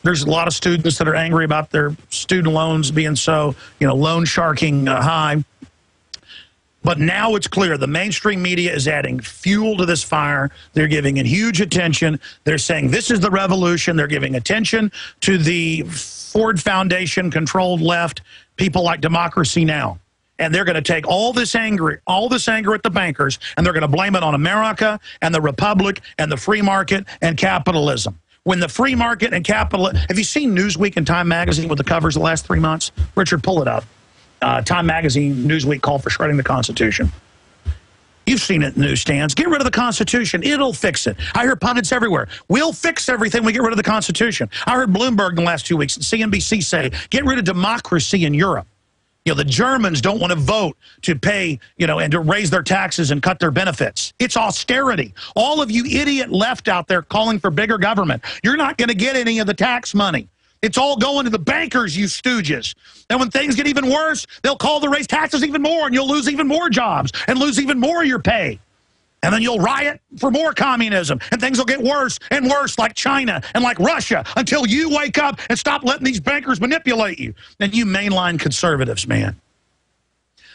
There's a lot of students that are angry about their student loans being so, loan sharking high. But now it's clear the mainstream media is adding fuel to this fire. They're giving it huge attention. They're saying this is the revolution. They're giving attention to the Ford Foundation controlled left, people like Democracy Now! And they're going to take all this anger at the bankers, and they're going to blame it on America and the Republic and the free market and capitalism. When the free market and capitalism... Have you seen Newsweek and Time Magazine with the covers the last 3 months? Richard, pull it up. Time Magazine, Newsweek called for shredding the Constitution. You've seen it in newsstands. Get rid of the Constitution. It'll fix it. I hear pundits everywhere. We'll fix everything when we get rid of the Constitution. I heard Bloomberg in the last 2 weeks and CNBC say, get rid of democracy in Europe. The Germans don't want to vote to pay, and to raise their taxes and cut their benefits. It's austerity. All of you idiot left out there calling for bigger government, you're not going to get any of the tax money. It's all going to the bankers, you stooges. And when things get even worse, they'll call to raise taxes even more, and you'll lose even more jobs and lose even more of your pay. And then you'll riot for more communism, and things will get worse and worse like China and like Russia until you wake up and stop letting these bankers manipulate you. And you mainline conservatives, man.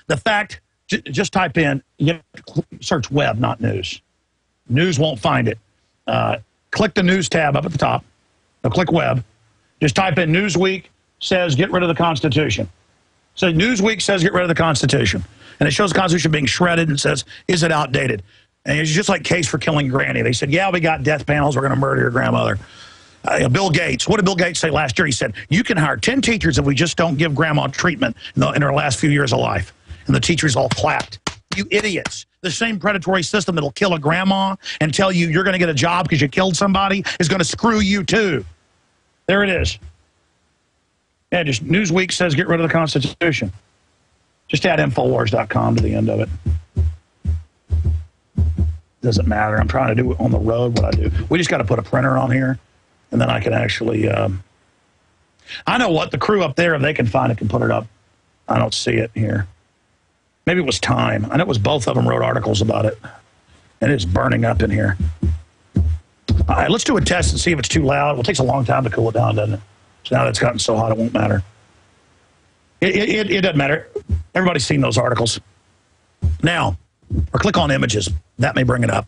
The fact, just type in, search web, not news. News won't find it. Click the news tab up at the top. Now click web. Just type in Newsweek says get rid of the Constitution. So Newsweek says get rid of the Constitution. And it shows the Constitution being shredded and says, is it outdated? And it's just like Case for Killing Granny. They said, yeah, we got death panels. We're going to murder your grandmother. Bill Gates, what did Bill Gates say last year? He said, you can hire 10 teachers if we just don't give grandma treatment in her last few years of life. And the teachers all clapped. You idiots. The same predatory system that'll kill a grandma and tell you you're going to get a job because you killed somebody is going to screw you too. There it is. Yeah, just Newsweek says get rid of the Constitution. Just add Infowars.com to the end of it. Doesn't matter. I'm trying to do it on the road, what I do. We just got to put a printer on here, and then I can actually... I know what, the crew up there, if they can find it, can put it up. I don't see it here. Maybe it was Time. I know it was both of them wrote articles about it. And it's burning up in here. All right, let's do a test and see if it's too loud. Well, it takes a long time to cool it down, doesn't it? So now that it's gotten so hot, it won't matter. It doesn't matter. Everybody's seen those articles. Now, or click on images. That may bring it up.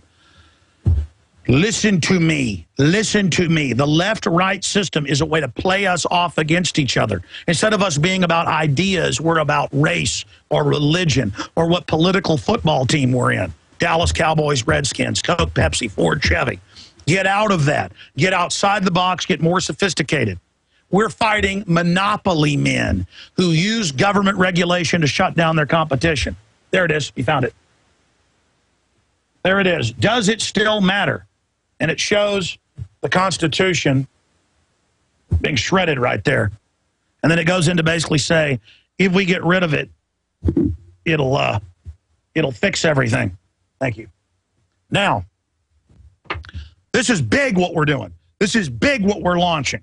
Listen to me. Listen to me. The left-right system is a way to play us off against each other. Instead of us being about ideas, we're about race or religion or what political football team we're in. Dallas Cowboys, Redskins, Coke, Pepsi, Ford, Chevy. Get out of that. Get outside the box. Get more sophisticated. We're fighting monopoly men who use government regulation to shut down their competition. There it is. You found it. There it is. Does it still matter? And it shows the Constitution being shredded right there. And then it goes in to basically say, if we get rid of it, it'll fix everything. Thank you. Now, this is big what we're doing. This is big what we're launching.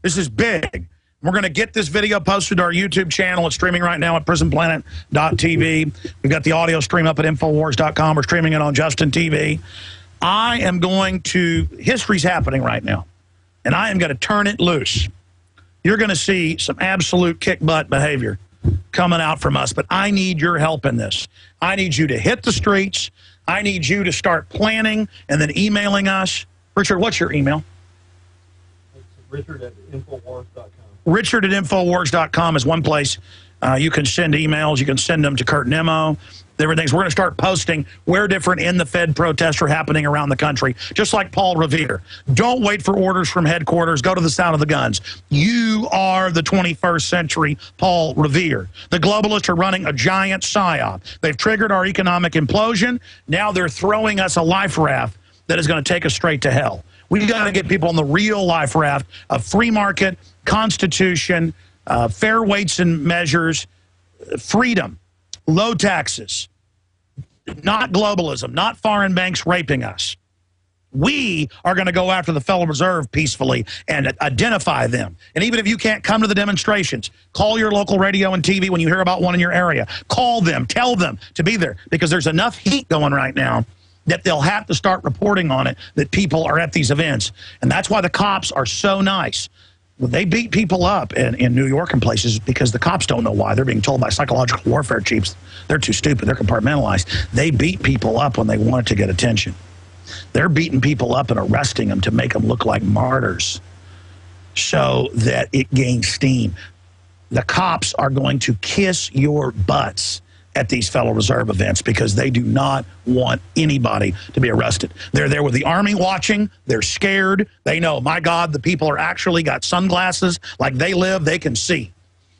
This is big. We're going to get this video posted to our YouTube channel. It's streaming right now at prisonplanet.tv. We've got the audio stream up at Infowars.com. We're streaming it on Justin TV. I am going to, history's happening right now, and I am going to turn it loose. You're going to see some absolute kick-butt behavior coming out from us, but I need your help in this. I need you to hit the streets. I need you to start planning and then emailing us. Richard, what's your email? Richard at Infowars.com. Richard at Infowars.com is one place. You can send emails. You can send them to Kurt Nemo. Everything's. We're going to start posting where different in the Fed protests are happening around the country, just like Paul Revere. Don't wait for orders from headquarters. Go to the sound of the guns. You are the 21st century Paul Revere. The globalists are running a giant psyop. They've triggered our economic implosion. Now they're throwing us a life raft that is going to take us straight to hell. We've got to get people on the real life raft of free market, constitution, fair weights and measures, freedom, low taxes, not globalism, not foreign banks raping us. We are going to go after the Federal Reserve peacefully and identify them. And even if you can't come to the demonstrations, call your local radio and TV when you hear about one in your area. Call them, tell them to be there, because there's enough heat going right now that they'll have to start reporting on it, that people are at these events. And that's why the cops are so nice. They beat people up in New York and places because the cops don't know why. They're being told by psychological warfare chiefs they're too stupid. They're compartmentalized. They beat people up when they wanted to get attention. They're beating people up and arresting them to make them look like martyrs so that it gains steam. The cops are going to kiss your butts at these Federal Reserve events because they do not want anybody to be arrested. They're there with the Army watching. They're scared. They know, my God, the people are actually got sunglasses like they live. They can see.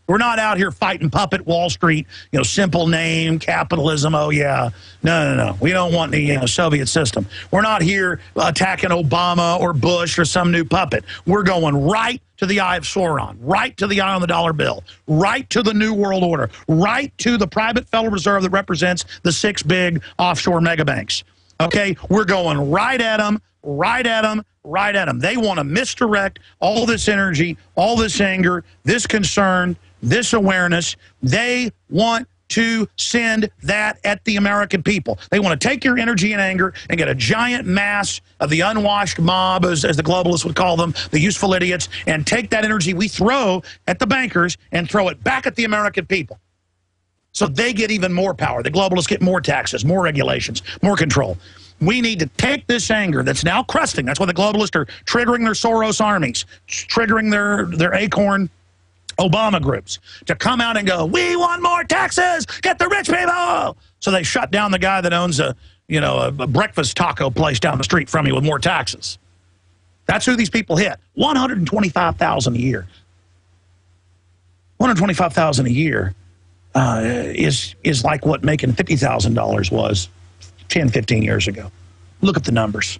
We're not out here fighting puppet Wall Street, simple name, capitalism, oh yeah. No. We don't want the Soviet system. We're not here attacking Obama or Bush or some new puppet. We're going right to the eye of Sauron, right to the eye on the dollar bill, right to the New World Order, right to the private Federal Reserve that represents the 6 big offshore megabanks. Okay, we're going right at them, right at them, right at them. They want to misdirect all this energy, all this anger, this concern, this awareness. They want to send that at the American people. They want to take your energy and anger and get a giant mass of the unwashed mob, as the globalists would call them, the useful idiots, and take that energy we throw at the bankers and throw it back at the American people. So they get even more power. The globalists get more taxes, more regulations, more control. We need to take this anger that's now crusting. That's why the globalists are triggering their Soros armies, triggering their Acorn Obama groups to come out and go, we want more taxes, get the rich people. So they shut down the guy that owns a breakfast taco place down the street from you with more taxes. That's who these people hit. $125,000 a year. $125,000 a year is like what making $50,000 was 10, 15 years ago. Look at the numbers.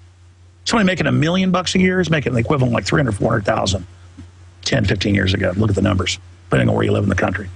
Somebody making $1 million a year is making the equivalent like 300, 400,000. 10, 15 years ago. Look at the numbers, depending on where you live in the country.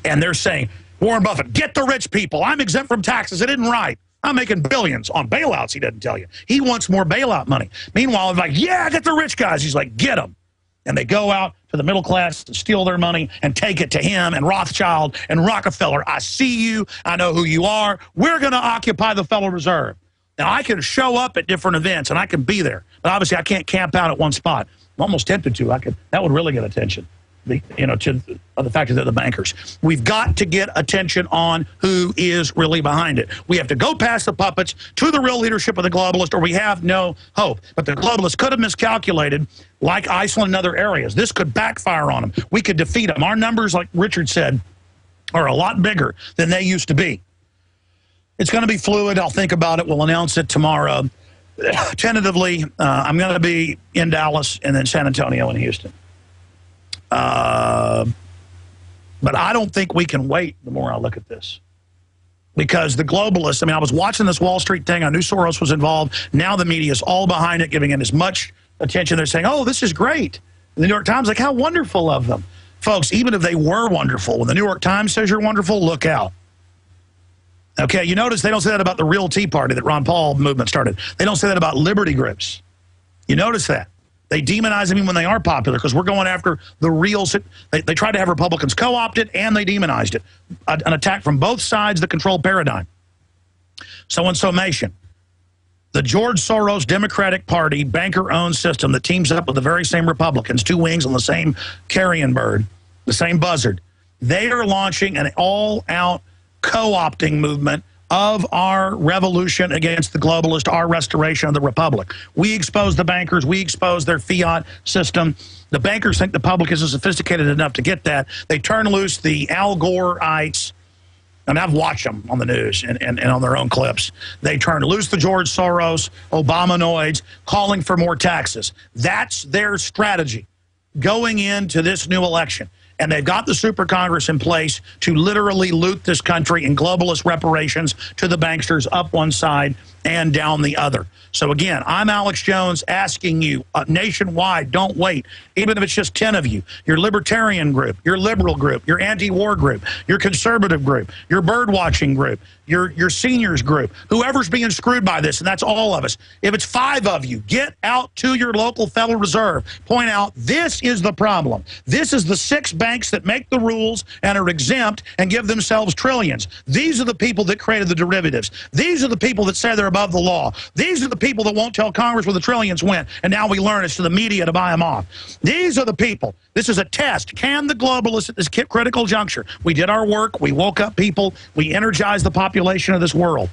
And they're saying, Warren Buffett, get the rich people. I'm exempt from taxes. It isn't right. I'm making billions on bailouts, he doesn't tell you. He wants more bailout money. Meanwhile, they're like, yeah, get the rich guys. He's like, get them. And they go out to the middle class and steal their money and take it to him and Rothschild and Rockefeller. I see you. I know who you are. We're going to occupy the Federal Reserve. Now, I can show up at different events and I can be there. But obviously, I can't camp out at one spot. I'm almost tempted to. That would really get attention, to the fact that they're the bankers. We've got to get attention on who is really behind it. We have to go past the puppets to the real leadership of the globalists, or we have no hope. But the globalists could have miscalculated, like Iceland and other areas. This could backfire on them. We could defeat them. Our numbers, like Richard said, are a lot bigger than they used to be. It's going to be fluid. I'll think about it. We'll announce it tomorrow. Tentatively, I'm going to be in Dallas and then San Antonio and Houston. But I don't think we can wait the more I look at this. Because the globalists, I was watching this Wall Street thing. I knew Soros was involved. Now the media is all behind it, giving it as much attention. They're saying, oh, this is great. And the New York Times, like, how wonderful of them. Folks, even if they were wonderful, when the New York Times says you're wonderful, look out. Okay, you notice they don't say that about the real Tea Party that Ron Paul movement started. They don't say that about liberty groups. You notice that. They demonize them even when they are popular because we're going after the real... They tried to have Republicans co-opted and they demonized it. An attack from both sides of the control paradigm. So in summation, the George Soros Democratic Party banker-owned system that teams up with the very same Republicans, 2 wings on the same carrion bird, the same buzzard, they are launching an all-out co-opting movement of our revolution against the globalist, our restoration of the republic. We expose the bankers. We expose their fiat system. The bankers think the public isn't sophisticated enough to get that. They turn loose the Al Gore-ites. I've watched them on the news and on their own clips. They turn loose the George Soros, Obamanoids, calling for more taxes. That's their strategy going into this new election. And they've got the Super Congress in place to literally loot this country in globalist reparations to the banksters up one side and down the other. So again, I'm Alex Jones asking you nationwide, don't wait. Even if it's just 10 of you, your libertarian group, your liberal group, your anti-war group, your conservative group, your bird-watching group, your seniors group, whoever's being screwed by this, and that's all of us. If it's 5 of you, get out to your local Federal Reserve. Point out, this is the problem. This is the 6 banks that make the rules and are exempt and give themselves trillions. These are the people that created the derivatives. These are the people that say they're above the law. These are the people that won't tell Congress where the trillions went, and now we learn it's to the media to buy them off. These are the people. This is a test. Can the globalists at this critical juncture? We did our work. We woke up people. We energized the population of this world.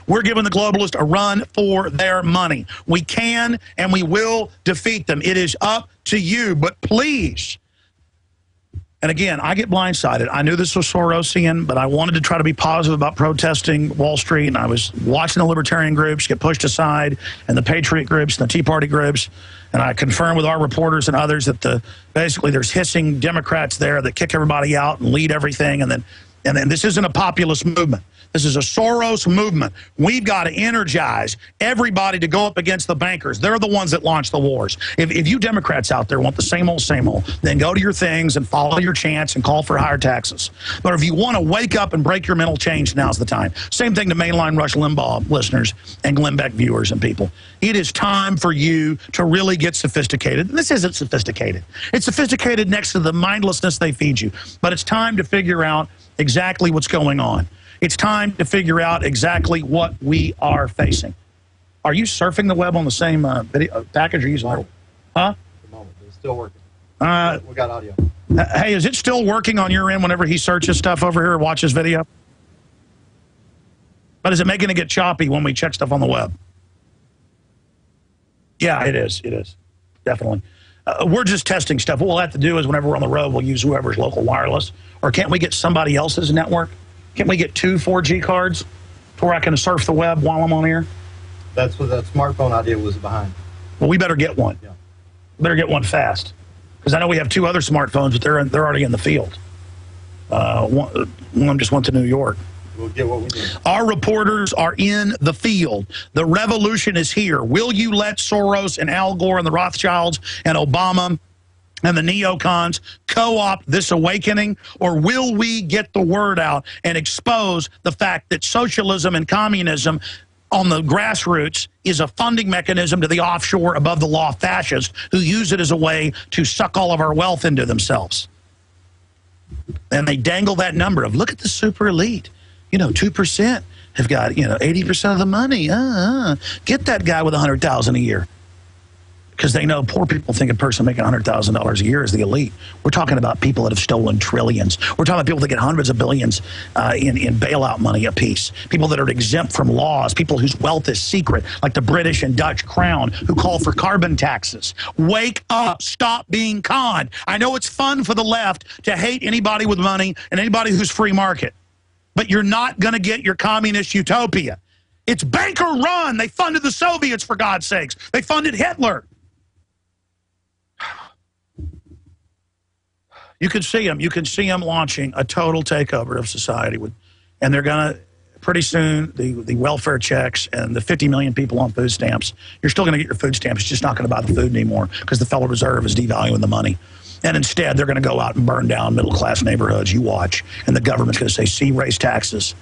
We're giving the globalists a run for their money. We can and we will defeat them. It is up to you, but please. And again, I get blindsided. I knew this was Sorosian, but I wanted to try to be positive about protesting Wall Street, and I was watching the libertarian groups get pushed aside, and the patriot groups, and the Tea Party groups, and I confirmed with our reporters and others that basically there's hissing Democrats there that kick everybody out and lead everything, and then this isn't a populist movement. This is a Soros movement. We've got to energize everybody to go up against the bankers. They're the ones that launch the wars. If you Democrats out there want the same old, then go to your things and follow your chants and call for higher taxes. But if you want to wake up and break your mental change, now's the time. Same thing to mainline Rush Limbaugh listeners and Glenn Beck viewers and people. It is time for you to really get sophisticated. This isn't sophisticated. It's sophisticated next to the mindlessness they feed you. But it's time to figure out exactly what's going on. It's time to figure out exactly what we are facing. Are you surfing the web on the same video package or using it? Huh? At the moment, it's still working. We got audio. Hey, is it still working on your end whenever he searches stuff over here or watches video? But is it making it get choppy when we check stuff on the web? Yeah, it is. It is. Definitely. We're just testing stuff. What we'll have to do is whenever we're on the road, we'll use whoever's local wireless. Or can't we get somebody else's network? Can't we get 2 4G cards to where I can surf the web while I'm on here? That's what that smartphone idea was behind. Well, we better get one. Yeah. Better get one fast. Because I know we have 2 other smartphones, but they're already in the field. One of them just went to New York. We'll get what we need. Our reporters are in the field. The revolution is here. Will you let Soros and Al Gore and the Rothschilds and Obama and the neocons co-opt this awakening, or will we get the word out and expose the fact that socialism and communism on the grassroots is a funding mechanism to the offshore above the law fascists who use it as a way to suck all of our wealth into themselves? And they dangle that number of, look at the super elite. 2% have got, 80% of the money. Get that guy with $100,000 a year. Because they know poor people think a person making $100,000 a year is the elite. We're talking about people that have stolen trillions. We're talking about people that get hundreds of billions in bailout money apiece. People that are exempt from laws. People whose wealth is secret, like the British and Dutch crown, who call for carbon taxes. Wake up. Stop being conned. I know it's fun for the left to hate anybody with money and anybody who's free market. But you're not going to get your communist utopia. It's banker run. They funded the Soviets, for God's sakes. They funded Hitler. You can see them. You can see them launching a total takeover of society. And they're going to, pretty soon, the welfare checks and the 50 million people on food stamps, you're still going to get your food stamps. It's just not going to buy the food anymore because the Federal Reserve is devaluing the money. And instead, they're going to go out and burn down middle-class neighborhoods. You watch. And the government's going to say, see, raise taxes.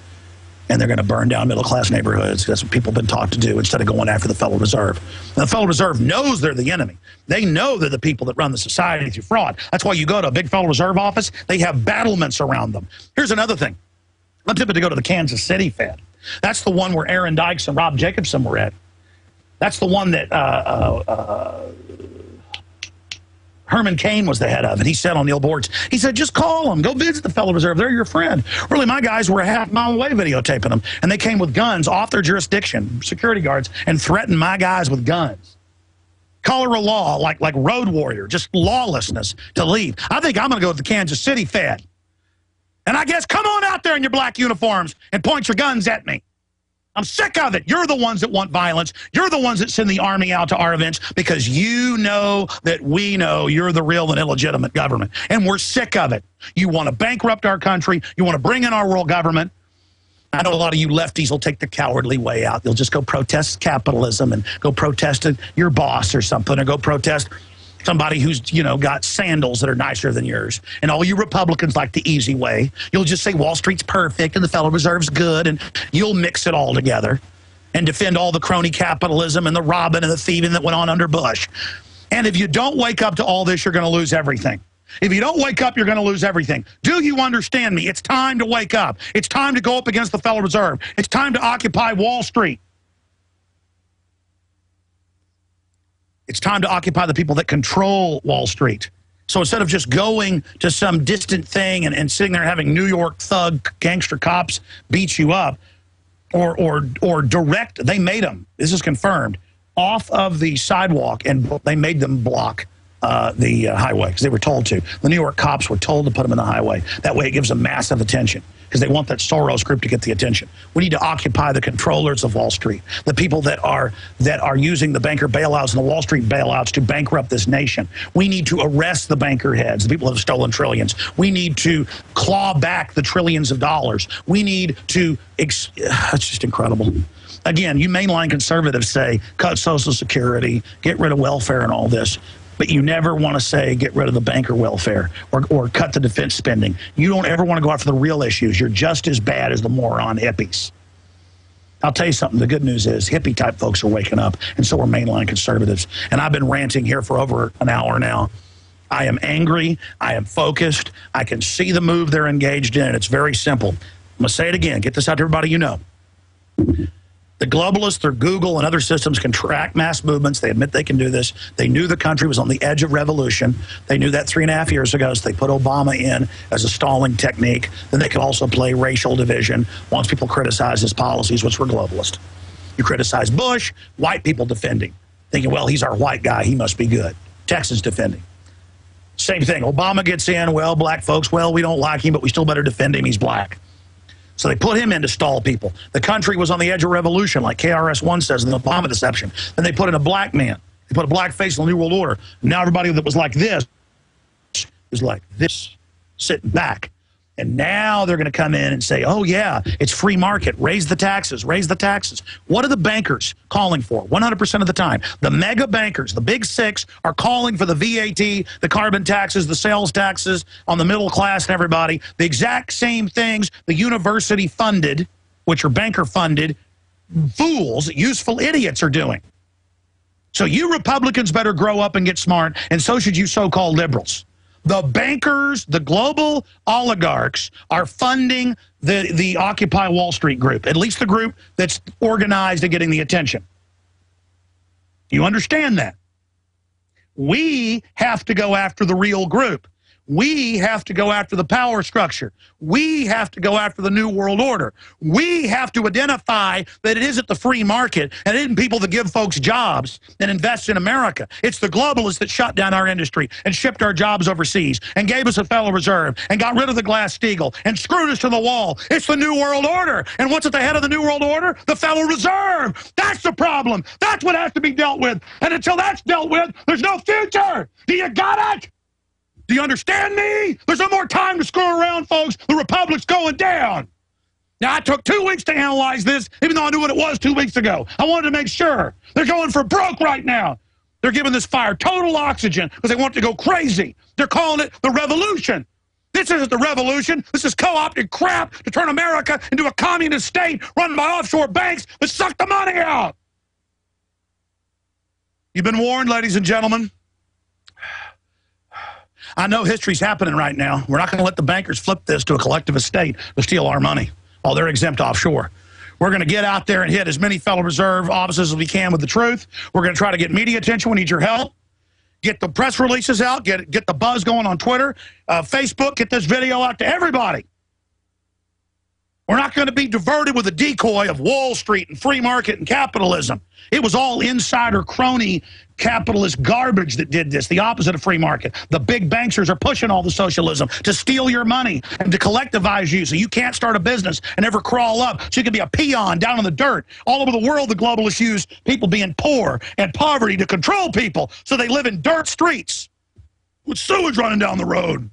And they're going to burn down middle-class neighborhoods. That's what people have been taught to do instead of going after the Federal Reserve. And the Federal Reserve knows they're the enemy. They know they're the people that run the society through fraud. That's why you go to a big Federal Reserve office, they have battlements around them. Here's another thing. I'm tempted to go to the Kansas City Fed. That's the one where Aaron Dykes and Rob Jacobson were at. That's the one that Herman Cain was the head of it. He said on the old boards, he said, just call them. Go visit the Federal Reserve. They're your friend. Really, my guys were a half-mile away videotaping them, and they came with guns off their jurisdiction, security guards, and threatened my guys with guns. Color of law, like road warrior, just lawlessness to leave. I think I'm going to go to the Kansas City Fed. And I guess, come on out there in your black uniforms and point your guns at me. I'm sick of it. You're the ones that want violence. You're the ones that send the army out to our events because you know that we know you're the real and illegitimate government. And we're sick of it. You want to bankrupt our country. You want to bring in our world government. I know a lot of you lefties will take the cowardly way out. You'll just go protest capitalism and go protest your boss or something, or go protest somebody who's, you know, got sandals that are nicer than yours. And all you Republicans like the easy way. You'll just say Wall Street's perfect and the Federal Reserve's good, and you'll mix it all together and defend all the crony capitalism and the robbing and the thieving that went on under Bush. And if you don't wake up to all this, you're going to lose everything. If you don't wake up, you're going to lose everything. Do you understand me? It's time to wake up. It's time to go up against the Federal Reserve. It's time to occupy Wall Street. It's time to occupy the people that control Wall Street. So instead of just going to some distant thing and sitting there having New York thug gangster cops beat you up, or direct, they made them, this is confirmed, off of the sidewalk, and they made them block the highway because they were told to. The New York cops were told to put them in the highway. That way it gives them massive attention because they want that Soros group to get the attention. We need to occupy the controllers of Wall Street, the people that are using the banker bailouts and the Wall Street bailouts to bankrupt this nation. We need to arrest the banker heads, the people that have stolen trillions. We need to claw back the trillions of dollars. We need to, it's just incredible. Again, you mainline conservatives say, cut Social Security, get rid of welfare and all this. But you never want to say get rid of the banker welfare or cut the defense spending. You don't ever want to go after the real issues. You're just as bad as the moron hippies. I'll tell you something. The good news is hippie-type folks are waking up, and so are mainline conservatives. And I've been ranting here for over an hour now. I am angry. I am focused. I can see the move they're engaged in, and it's very simple. I'm going to say it again. Get this out to everybody you know. The globalists, through Google and other systems, can track mass movements. They admit they can do this. They knew the country was on the edge of revolution. They knew that 3.5 years ago, so they put Obama in as a stalling technique. Then they could also play racial division once people criticize his policies, which were globalist. You criticize Bush, white people defending, thinking, well, he's our white guy, he must be good. Texans defending. Same thing. Obama gets in, well, black folks, well, we don't like him, but we still better defend him, he's black. So they put him in to stall people. The country was on the edge of revolution, like KRS-One says in the Obama deception. Then they put in a black man. They put a black face in the New World Order. Now everybody that was like this is like this, sitting back. And now they're going to come in and say, oh, yeah, it's free market. Raise the taxes. Raise the taxes. What are the bankers calling for 100% of the time? The mega bankers, the big six, are calling for the VAT, the carbon taxes, the sales taxes on the middle class and everybody. The exact same things the university funded, which are banker funded, fools, useful idiots are doing. So you Republicans better grow up and get smart, and so should you so-called liberals. The bankers, the global oligarchs are funding the Occupy Wall Street group, at least the group that's organized and getting the attention. You understand that? We have to go after the real group. We have to go after the power structure. We have to go after the New World Order. We have to identify that it isn't the free market and it isn't people that give folks jobs and invest in America. It's the globalists that shut down our industry and shipped our jobs overseas and gave us a Federal Reserve and got rid of the Glass-Steagall and screwed us to the wall. It's the New World Order. And what's at the head of the New World Order? The Federal Reserve. That's the problem. That's what has to be dealt with. And until that's dealt with, there's no future. Do you got it? Do you understand me? There's no more time to screw around, folks. The Republic's going down. Now, I took 2 weeks to analyze this, even though I knew what it was 2 weeks ago. I wanted to make sure. They're going for broke right now. They're giving this fire total oxygen because they want it to go crazy. They're calling it the revolution. This isn't the revolution. This is co-opted crap to turn America into a communist state run by offshore banks that suck the money out. You've been warned, ladies and gentlemen. I know history's happening right now. We're not going to let the bankers flip this to a collectivist state to steal our money. Oh, they're exempt offshore. We're going to get out there and hit as many Federal Reserve offices as we can with the truth. We're going to try to get media attention. We need your help. Get the press releases out. Get the buzz going on Twitter, Facebook. Get this video out to everybody. We're not going to be diverted with a decoy of Wall Street and free market and capitalism. It was all insider crony capitalist garbage that did this, the opposite of free market. The big banksters are pushing all the socialism to steal your money and to collectivize you so you can't start a business and ever crawl up so you can be a peon down in the dirt. All over the world, the globalists use people being poor and poverty to control people so they live in dirt streets with sewage running down the road.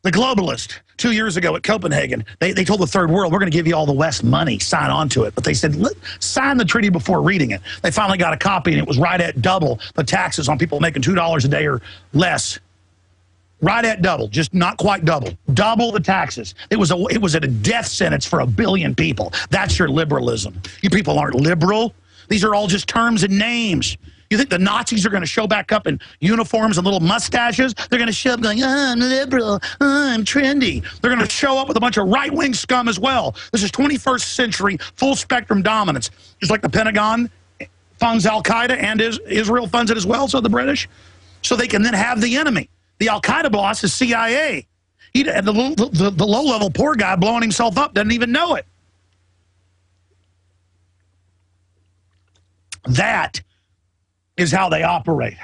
The globalist, 2 years ago at Copenhagen, they told the third world, we're going to give you all the West money, sign on to it. But they said, sign the treaty before reading it. They finally got a copy, and it was right at double the taxes on people making $2 a day or less. Right at double, just not quite double. Double the taxes. It was a death sentence for 1 billion people. That's your liberalism. You people aren't liberal. These are all just terms and names. You think the Nazis are going to show back up in uniforms and little mustaches? They're going to show up going, I'm liberal, I'm trendy. They're going to show up with a bunch of right-wing scum as well. This is 21st century full-spectrum dominance. Just like the Pentagon funds Al-Qaeda and Israel funds it as well, so the British. So they can then have the enemy. The Al-Qaeda boss is CIA. And the low-level poor guy blowing himself up doesn't even know it. That is how they operate.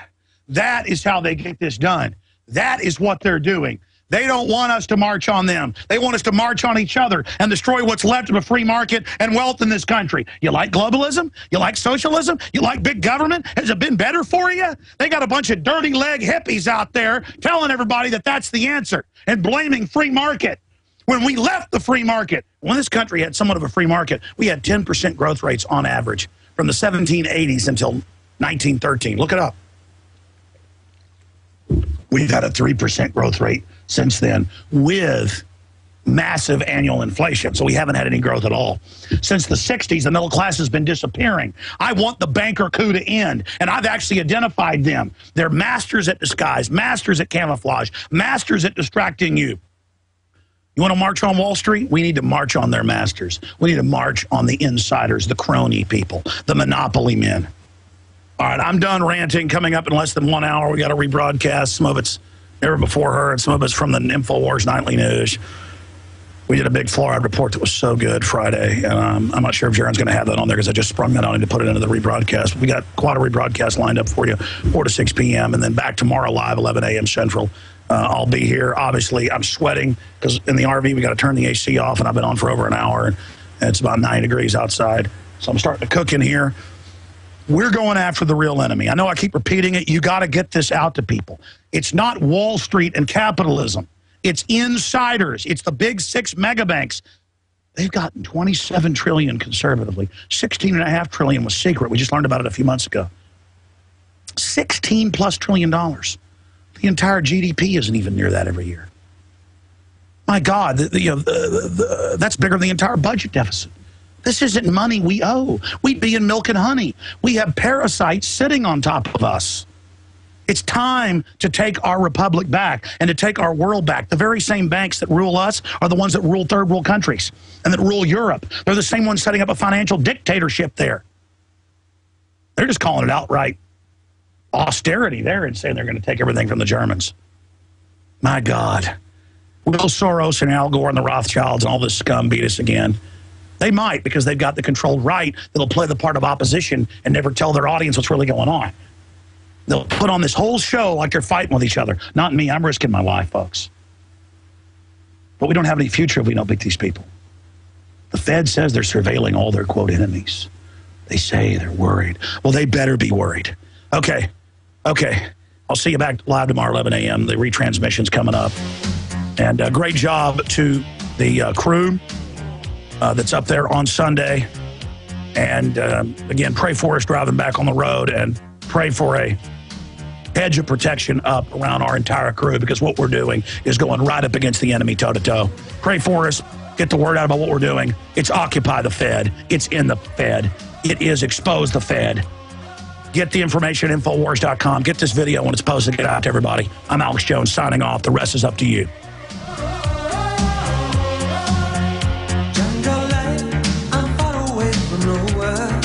That is how they get this done. That is what they're doing. They don't want us to march on them. They want us to march on each other and destroy what's left of a free market and wealth in this country. You like globalism? You like socialism? You like big government? Has it been better for you? They got a bunch of dirty leg hippies out there telling everybody that that's the answer and blaming free market. When we left the free market, when this country had somewhat of a free market, we had 10% growth rates on average from the 1780s until 1913. Look it up. We've had a 3% growth rate since then with massive annual inflation. So we haven't had any growth at all. Since the 60s, the middle class has been disappearing. I want the banker coup to end, and I've actually identified them. They're masters at disguise, masters at camouflage, masters at distracting you. You want to march on Wall Street? We need to march on their masters. We need to march on the insiders, the crony people, the monopoly men. All right, I'm done ranting. Coming up in less than 1 hour, we got a rebroadcast. Some of it's never before heard. Some of it's from the InfoWars Nightly News. We did a big fluoride report that was so good Friday, and I'm not sure if Jaron's going to have that on there because I just sprung that on him to put it into the rebroadcast. We got quite a rebroadcast lined up for you, 4 to 6 p.m., and then back tomorrow live, 11 a.m. Central. I'll be here. Obviously, I'm sweating because in the RV, we got to turn the AC off, and I've been on for over an hour, and it's about 9 degrees outside. So I'm starting to cook in here. We're going after the real enemy. I know I keep repeating it. You got to get this out to people. It's not Wall Street and capitalism. It's insiders. It's the big 6 mega banks. They've gotten $27 trillion conservatively. $16.5 trillion was secret. We just learned about it a few months ago. $16+ trillion. The entire GDP isn't even near that every year. My God, that's bigger than the entire budget deficit. This isn't money we owe. We'd be in milk and honey. We have parasites sitting on top of us. It's time to take our republic back and to take our world back. The very same banks that rule us are the ones that rule third world countries and that rule Europe. They're the same ones setting up a financial dictatorship there. They're just calling it outright austerity there and saying they're going to take everything from the Germans. My God. Will Soros and Al Gore and the Rothschilds and all this scum beat us again? They might, because they've got the controlled right that'll play the part of opposition and never tell their audience what's really going on. They'll put on this whole show like they're fighting with each other. Not me. I'm risking my life, folks. But we don't have any future if we don't beat these people. The Fed says they're surveilling all their, quote, enemies. They say they're worried. Well, they better be worried. Okay. I'll see you back live tomorrow, 11 a.m. The retransmission's coming up. And great job to the crew that's up there on Sunday. And again, pray for us driving back on the road and pray for a hedge of protection up around our entire crew, because what we're doing is going right up against the enemy toe-to-toe. Pray for us. Get the word out about what we're doing. It's Occupy the Fed. It's in the Fed. It is Expose the Fed. Get the information at Infowars.com. Get this video when it's posted. Get out to everybody. I'm Alex Jones signing off. The rest is up to you. Jungle life, I'm far away from nowhere.